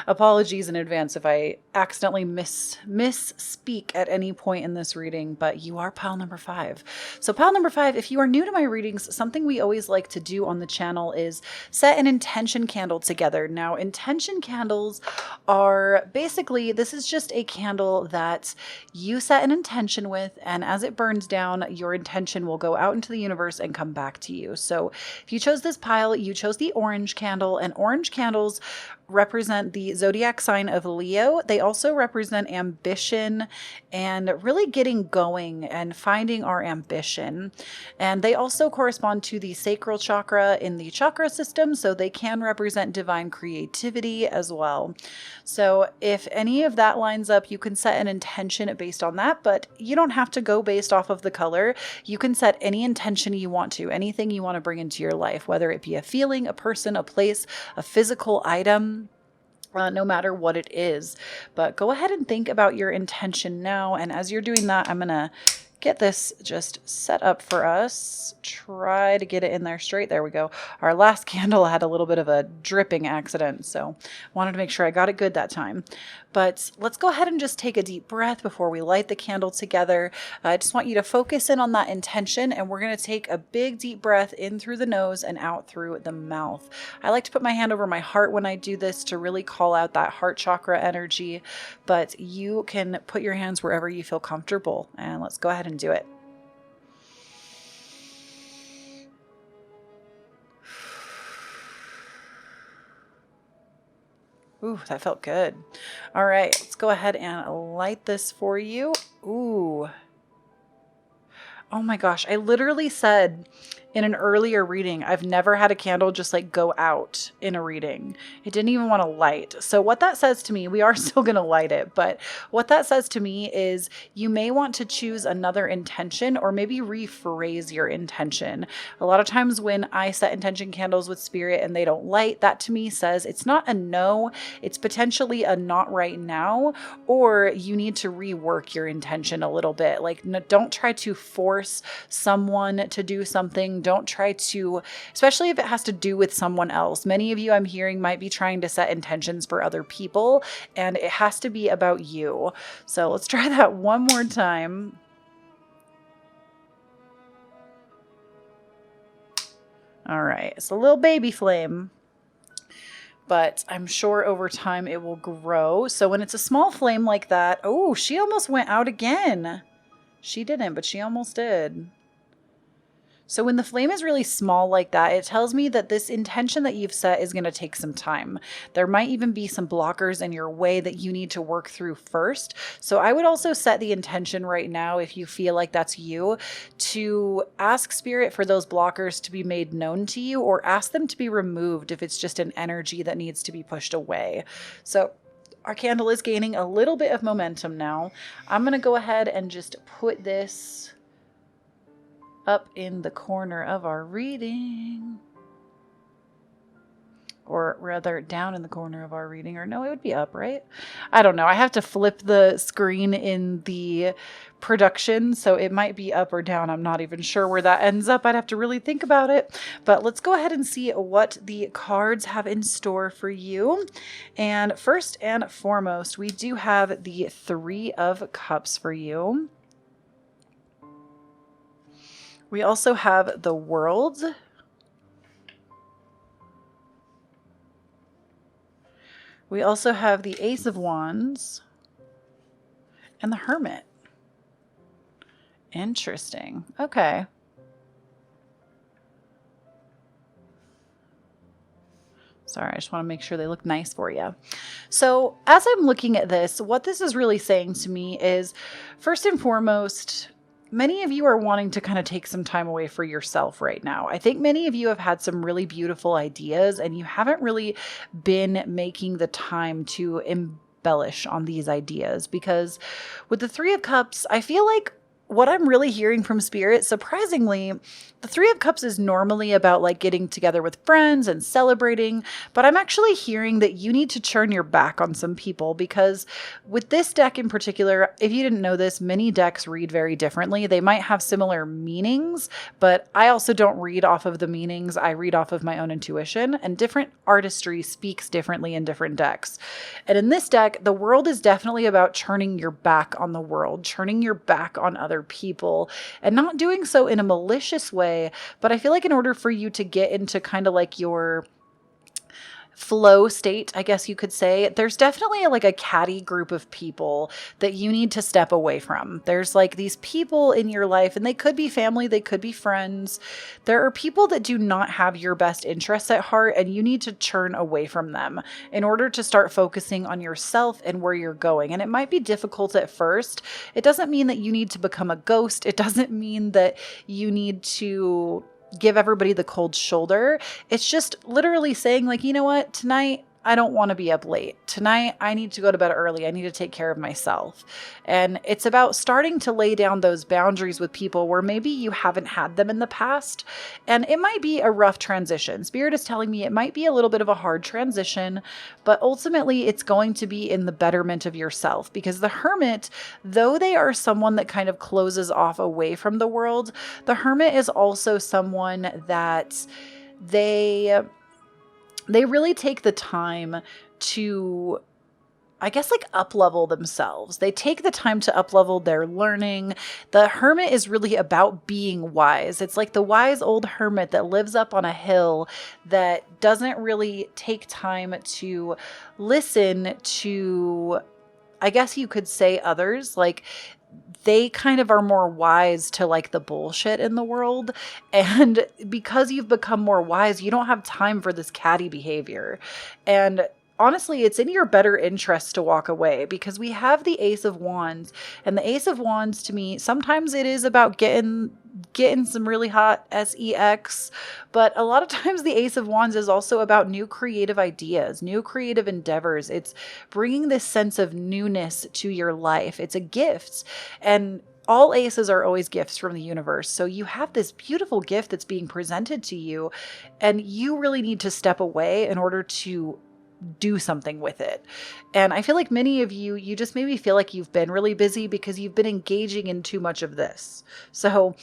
apologies in advance if I accidentally misspeak at any point in this reading, but you are pile number 5. So pile number 5, if you are new to my readings, something we always like to do on the channel is set an intention candle together. Now, intention candles are basically, this is just a candle that you set an intention with, and as it burns down, your intention will go out into the universe and come back to you. So if you chose this pile, you chose the orange candle, and orange candles represent the zodiac sign of Leo. They also represent ambition and really getting going and finding our ambition. And they also correspond to the sacral chakra in the chakra system, so they can represent divine creativity as well. So if any of that lines up, you can set an intention based on that, but you don't have to go based off of the color. You can set any intention you want to, anything you want to bring into your life, whether it be a feeling, a person, a place, a physical item. No matter what it is. But go ahead and think about your intention now. And as you're doing that, I'm going to get this just set up for us. Try to get it in there straight. There we go. Our last candle had a little bit of a dripping accident, so wanted to make sure I got it good that time. But let's go ahead and just take a deep breath before we light the candle together. I just want you to focus in on that intention, and we're going to take a big deep breath in through the nose and out through the mouth. I like to put my hand over my heart when I do this to really call out that heart chakra energy, but you can put your hands wherever you feel comfortable, and let's go ahead and do it. Ooh, that felt good. All right, let's go ahead and light this for you. Ooh. Oh my gosh, I literally said in an earlier reading, I've never had a candle just like go out in a reading. It didn't even want to light. So what that says to me, we are still going to light it, but what that says to me is you may want to choose another intention or maybe rephrase your intention. A lot of times when I set intention candles with spirit and they don't light, that to me says it's not a no, it's potentially a not right now, or you need to rework your intention a little bit. Like, don't try to force someone to do something. Don't try to, especially if it has to do with someone else. Many of you I'm hearing might be trying to set intentions for other people, and it has to be about you. So let's try that one more time. All right, it's a little baby flame, but I'm sure over time it will grow. So when it's a small flame like that, oh, she almost went out again. She didn't, but she almost did. So when the flame is really small like that, it tells me that this intention that you've set is going to take some time. There might even be some blockers in your way that you need to work through first. So I would also set the intention right now, if you feel like that's you, to ask spirit for those blockers to be made known to you, or ask them to be removed if it's just an energy that needs to be pushed away. So our candle is gaining a little bit of momentum now. I'm going to go ahead and just put this up in the corner of our reading, or rather down in the corner of our reading, or no, it would be up, right? I don't know. I have to flip the screen in the production, so it might be up or down. I'm not even sure where that ends up. I'd have to really think about it, but let's go ahead and see what the cards have in store for you. And first and foremost, we do have the Three of Cups for you. We also have the World. We also have the Ace of Wands and the Hermit. Interesting. Okay. Sorry, I just want to make sure they look nice for you. So as I'm looking at this, what this is really saying to me is, first and foremost, many of you are wanting to kind of take some time away for yourself right now. I think many of you have had some really beautiful ideas and you haven't really been making the time to embellish on these ideas, because with the Three of Cups, I feel like what I'm really hearing from spirit, surprisingly, the Three of Cups is normally about like getting together with friends and celebrating, but I'm actually hearing that you need to turn your back on some people, because with this deck in particular, if you didn't know this, many decks read very differently. They might have similar meanings, but I also don't read off of the meanings. I read off of my own intuition, and different artistry speaks differently in different decks. And in this deck, the World is definitely about turning your back on the world, turning your back on other people, and not doing so in a malicious way. But I feel like in order for you to get into kind of like your flow state, I guess you could say, there's definitely like a catty group of people that you need to step away from. There's like these people in your life, and they could be family, they could be friends. There are people that do not have your best interests at heart, and you need to turn away from them in order to start focusing on yourself and where you're going. And it might be difficult at first. It doesn't mean that you need to become a ghost. It doesn't mean that you need to give everybody the cold shoulder. It's just literally saying like, you know what, tonight I don't want to be up late. Tonight I need to go to bed early. I need to take care of myself. And it's about starting to lay down those boundaries with people where maybe you haven't had them in the past. And it might be a rough transition. Spirit is telling me it might be a little bit of a hard transition, but ultimately it's going to be in the betterment of yourself, because the hermit, though they are someone that kind of closes off away from the world, the hermit is also someone that they really take the time to, I guess, like up-level themselves. They take the time to up-level their learning. The hermit is really about being wise. It's like the wise old hermit that lives up on a hill that doesn't really take time to listen to, I guess you could say, others. Like, they kind of are more wise to like the bullshit in the world. And because you've become more wise, you don't have time for this catty behavior. And honestly, it's in your better interest to walk away, because we have the Ace of Wands, and the Ace of Wands, to me, sometimes it is about getting some really hot sex, but a lot of times the Ace of Wands is also about new creative ideas, new creative endeavors. It's bringing this sense of newness to your life. It's a gift, and all aces are always gifts from the universe. So you have this beautiful gift that's being presented to you, and you really need to step away in order to do something with it. And I feel like many of you just maybe feel like you've been really busy because you've been engaging in too much of this. So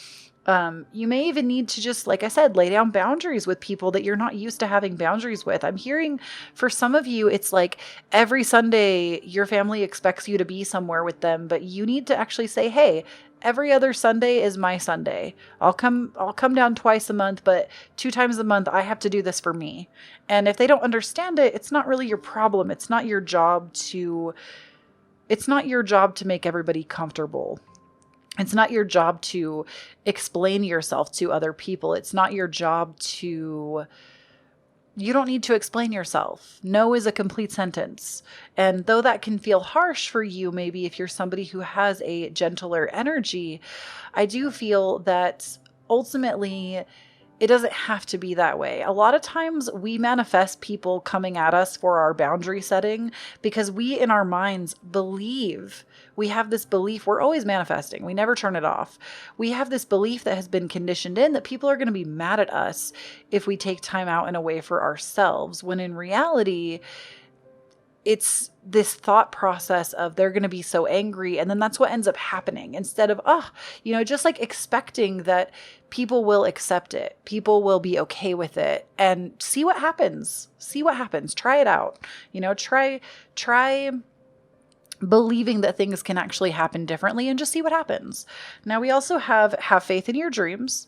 you may even need to just, like I said, lay down boundaries with people that you're not used to having boundaries with. I'm hearing for some of you, it's like every Sunday your family expects you to be somewhere with them, but you need to actually say, hey, every other Sunday is my Sunday. I'll come down twice a month, but 2 times a month I have to do this for me. And if they don't understand it, it's not really your problem. It's not your job to make everybody comfortable. It's not your job to explain yourself to other people. It's not your job to... You don't need to explain yourself. No is a complete sentence. And though that can feel harsh for you, maybe if you're somebody who has a gentler energy, I do feel that ultimately it doesn't have to be that way. A lot of times we manifest people coming at us for our boundary setting because we in our minds believe, we have this belief, we're always manifesting, we never turn it off. We have this belief that has been conditioned in that people are going to be mad at us if we take time out and away for ourselves, when in reality, it's this thought process of they're going to be so angry. And then that's what ends up happening, instead of, just like expecting that people will accept it. People will be okay with it, and see what happens. Try it out. Try believing that things can actually happen differently, and just see what happens. Now, we also have faith in your dreams.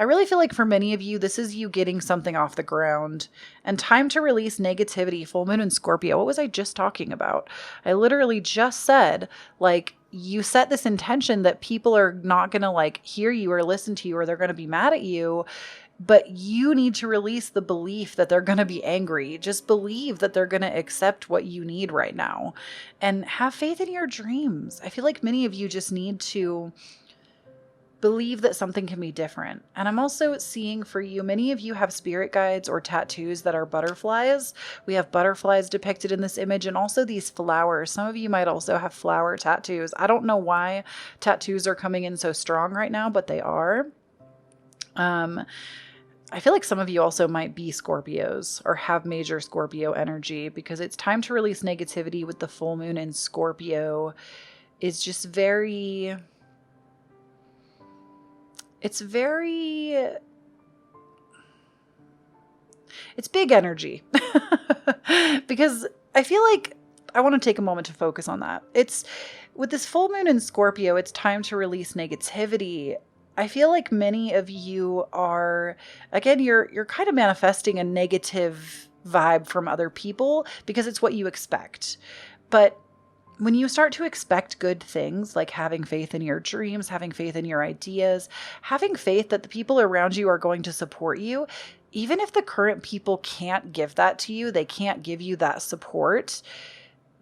I really feel like for many of you, this is you getting something off the ground, and time to release negativity. Full moon in Scorpio. What was I just talking about? I literally just said, like, you set this intention that people are not going to like hear you or listen to you, or they're going to be mad at you. But you need to release the belief that they're going to be angry. Just believe that they're going to accept what you need right now, and have faith in your dreams. I feel like many of you just need to believe that something can be different. And I'm also seeing for you, many of you have spirit guides or tattoos that are butterflies. We have butterflies depicted in this image, and also these flowers. Some of you might also have flower tattoos. I don't know why tattoos are coming in so strong right now, but they are. I feel like some of you also might be Scorpios or have major Scorpio energy, because it's time to release negativity with the full moon in Scorpio. Is just it's big energy. Because I feel like I want to take a moment to focus on that. It's with this full moon in Scorpio, it's time to release negativity. I feel like many of you are, again, you're kind of manifesting a negative vibe from other people because it's what you expect. But when you start to expect good things, like having faith in your dreams, having faith in your ideas, having faith that the people around you are going to support you, even if the current people can't give that to you, they can't give you that support,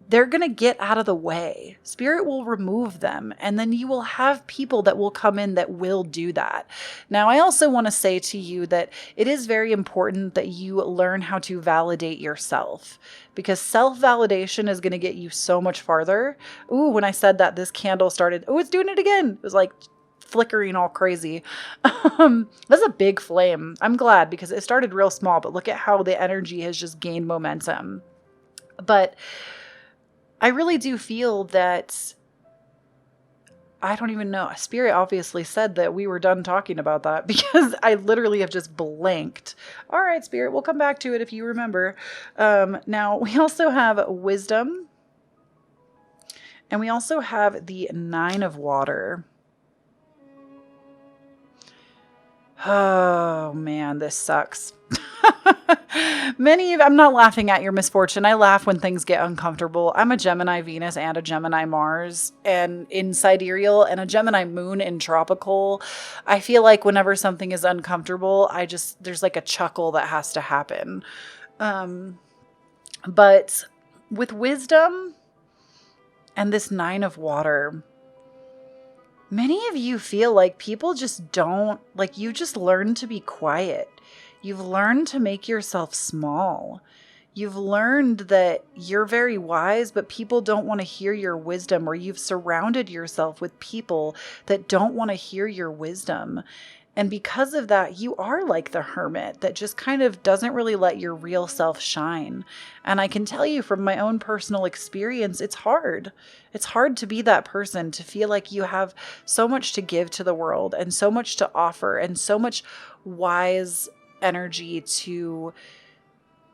they're going to get out of the way. Spirit will remove them, and then you will have people that will come in that will do that. Now, I also want to say to you that it is very important that you learn how to validate yourself, because self-validation is going to get you so much farther. Ooh, when I said that, this candle started, oh, it's doing it again. It was like flickering all crazy. That's a big flame. I'm glad, because it started real small, but look at how the energy has just gained momentum. But I really do feel that, I don't even know. Spirit obviously said that we were done talking about that, because I literally have just blanked. All right, Spirit, we'll come back to it if you remember. Now, we also have wisdom, and we also have the 9 of water. Oh man, this sucks. I'm not laughing at your misfortune. I laugh when things get uncomfortable. I'm a Gemini Venus and a Gemini Mars and in sidereal and a Gemini moon in tropical. I feel like whenever something is uncomfortable, there's like a chuckle that has to happen. But with wisdom and this 9 of water, many of you feel like people just don't, like you just learn to be quiet. You've learned to make yourself small. You've learned that you're very wise, but people don't want to hear your wisdom, or you've surrounded yourself with people that don't want to hear your wisdom. And because of that, you are like the hermit that just kind of doesn't really let your real self shine. And I can tell you from my own personal experience, it's hard. It's hard to be that person, to feel like you have so much to give to the world and so much to offer and so much wise energy to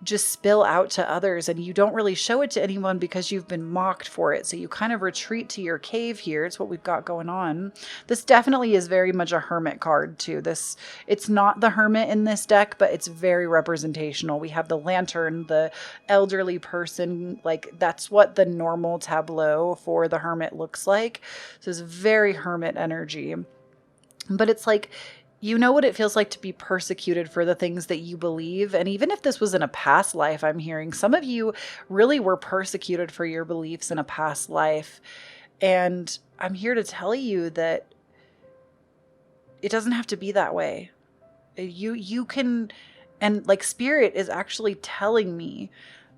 just spill out to others, and you don't really show it to anyone because you've been mocked for it. So you kind of retreat to your cave here. It's what we've got going on. This definitely is very much a hermit card too. It's not the hermit in this deck, but it's very representational. We have the lantern, the elderly person, like that's what the normal tableau for the hermit looks like. So it's very hermit energy. But it's like, you know what it feels like to be persecuted for the things that you believe. And even if this was in a past life, I'm hearing some of you really were persecuted for your beliefs in a past life. And I'm here to tell you that it doesn't have to be that way. You can, and like Spirit is actually telling me,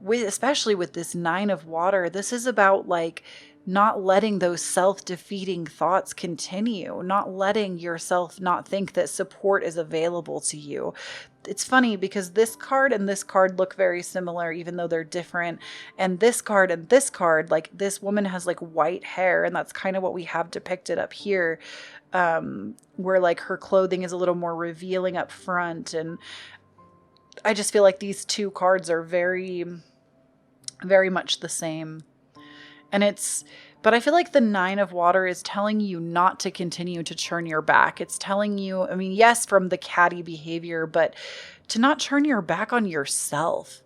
especially with this 9 of water, this is about like not letting those self-defeating thoughts continue, not letting yourself not think that support is available to you. It's funny because this card and this card look very similar, even though they're different. And this card, like this woman has like white hair, and that's kind of what we have depicted up here, where like her clothing is a little more revealing up front. And I just feel like these two cards are very, very much the same. But I feel like the 9 of water is telling you not to continue to turn your back. It's telling you, I mean, yes, from the catty behavior, but to not turn your back on yourself.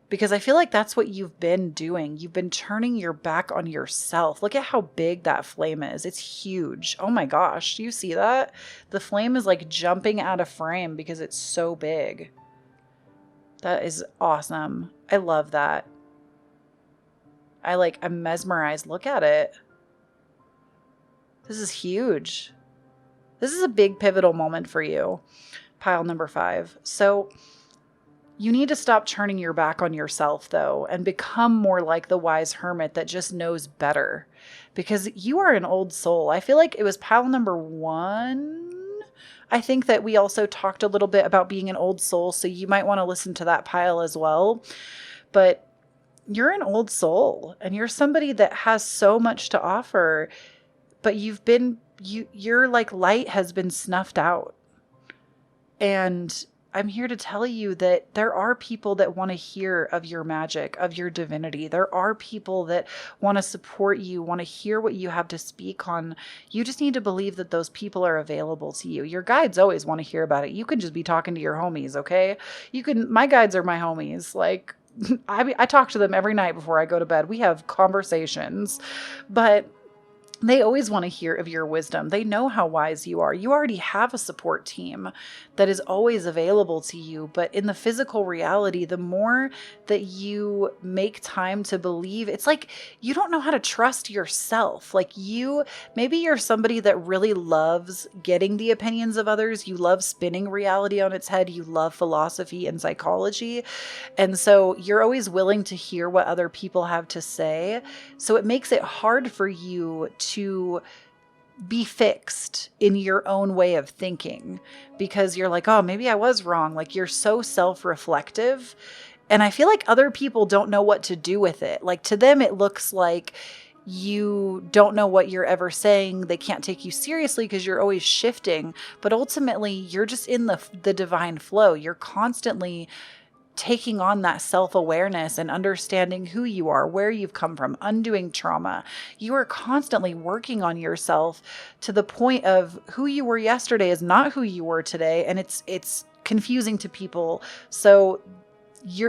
Because I feel like that's what you've been doing. You've been turning your back on yourself. Look at how big that flame is. It's huge. Oh my gosh. Do you see that? The flame is like jumping out of frame because it's so big. That is awesome. I love that. I'm mesmerized. Look at it. This is huge. This is a big pivotal moment for you. Pile number 5. So you need to stop turning your back on yourself though, and become more like the wise hermit that just knows better, because you are an old soul. I feel like it was pile number 1. I think that we also talked a little bit about being an old soul. So you might want to listen to that pile as well. But you're an old soul, and you're somebody that has so much to offer, but your like light has been snuffed out. And I'm here to tell you that there are people that want to hear of your magic, of your divinity. There are people that want to support you, want to hear what you have to speak on. You just need to believe that those people are available to you. Your guides always want to hear about it. You can just be talking to your homies, okay? My guides are my homies. Like, I talk to them every night before I go to bed. We have conversations, but they always want to hear of your wisdom. They know how wise you are. You already have a support team that is always available to you. But in the physical reality, the more that you make time to believe, it's like you don't know how to trust yourself. Like maybe you're somebody that really loves getting the opinions of others. You love spinning reality on its head. You love philosophy and psychology. And so you're always willing to hear what other people have to say. So it makes it hard for you to be fixed in your own way of thinking, because you're like, oh, maybe I was wrong. Like, you're so self-reflective. And I feel like other people don't know what to do with it. Like, to them, it looks like you don't know what you're ever saying. They can't take you seriously because you're always shifting. But ultimately, you're just in the divine flow. You're constantly taking on that self-awareness and understanding who you are, where you've come from, undoing trauma. You are constantly working on yourself to the point of who you were yesterday is not who you were today. And it's confusing to people. So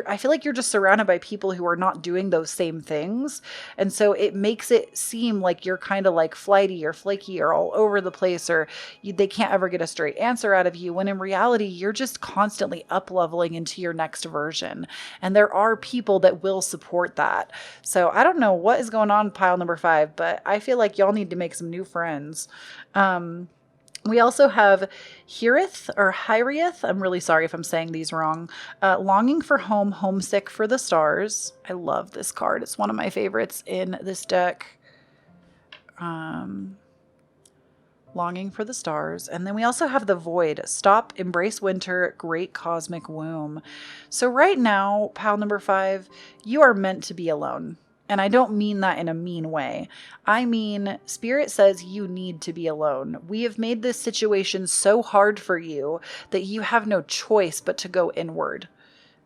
I feel like you're just surrounded by people who are not doing those same things. And so it makes it seem like you're kind of like flighty or flaky or all over the place, or they can't ever get a straight answer out of you. When in reality, you're just constantly up leveling into your next version. And there are people that will support that. So I don't know what is going on pile number 5, but I feel like y'all need to make some new friends. We also have Hirith or Hyrieth. I'm really sorry if I'm saying these wrong. Longing for home, homesick for the stars. I love this card. It's one of my favorites in this deck. Longing for the stars. And then we also have the Void. Stop, embrace winter, great cosmic womb. So right now, pile number 5, you are meant to be alone. And I don't mean that in a mean way. I mean, Spirit says you need to be alone. We have made this situation so hard for you that you have no choice but to go inward,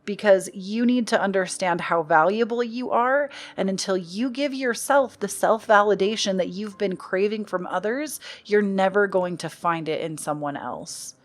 because you need to understand how valuable you are. And until you give yourself the self-validation that you've been craving from others, you're never going to find it in someone else.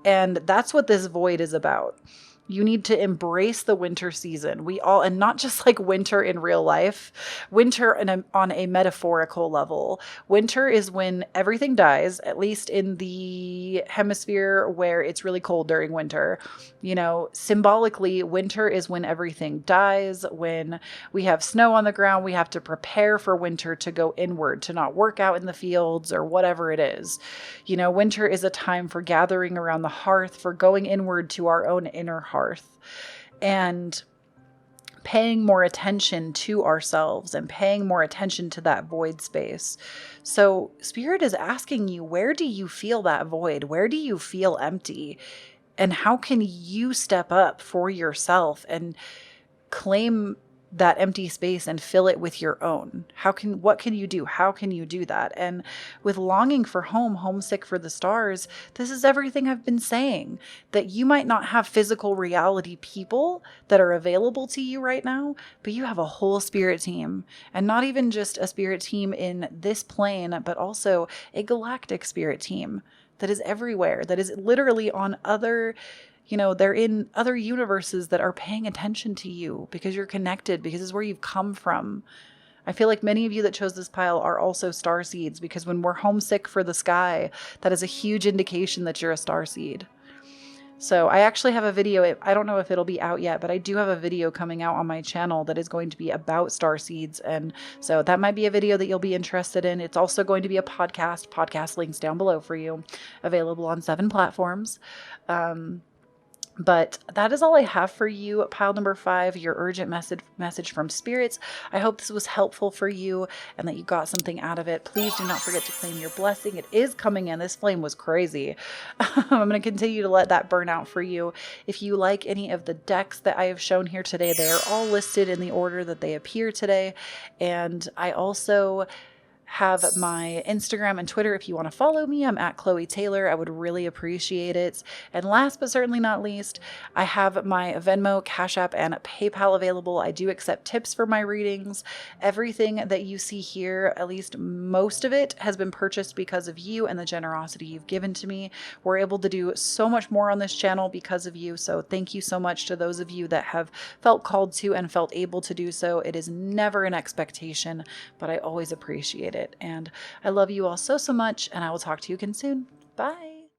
And that's what this void is about. You need to embrace the winter season. And not just like winter in real life, winter on a metaphorical level. Winter is when everything dies, at least in the hemisphere where it's really cold during winter. You know, symbolically, winter is when everything dies, when we have snow on the ground, we have to prepare for winter to go inward, to not work out in the fields or whatever it is. You know, winter is a time for gathering around the hearth, for going inward to our own inner hearth, and paying more attention to ourselves and paying more attention to that void space. So Spirit is asking you, where do you feel that void? Where do you feel empty? And how can you step up for yourself and claim that empty space and fill it with your own? What can you do? How can you do that? And with longing for home, homesick for the stars, this is everything I've been saying, that you might not have physical reality people that are available to you right now, but you have a whole spirit team, and not even just a spirit team in this plane, but also a galactic spirit team that is everywhere, that is literally on other, they're in other universes that are paying attention to you because you're connected, because it's where you've come from. I feel like many of you that chose this pile are also starseeds, because when we're homesick for the sky, that is a huge indication that you're a starseed. So I actually have a video. I don't know if it'll be out yet, but I do have a video coming out on my channel that is going to be about starseeds. And so that might be a video that you'll be interested in. It's also going to be a podcast links down below for you, available on 7 platforms. But that is all I have for you, pile number 5, your urgent message from spirits. I hope this was helpful for you and that you got something out of it. Please do not forget to claim your blessing. It is coming in. This flame was crazy. I'm going to continue to let that burn out for you. If you like any of the decks that I have shown here today, they are all listed in the order that they appear today. And I also have my Instagram and Twitter if you want to follow me. I'm at Kloee Taylor. I would really appreciate it. And last but certainly not least, I have my Venmo, Cash App, and PayPal available. I do accept tips for my readings. Everything that you see here, at least most of it, has been purchased because of you and the generosity you've given to me. We're able to do so much more on this channel because of you. So thank you so much to those of you that have felt called to and felt able to do so. It is never an expectation, but I always appreciate it. And I love you all so, so much, and I will talk to you again soon. Bye.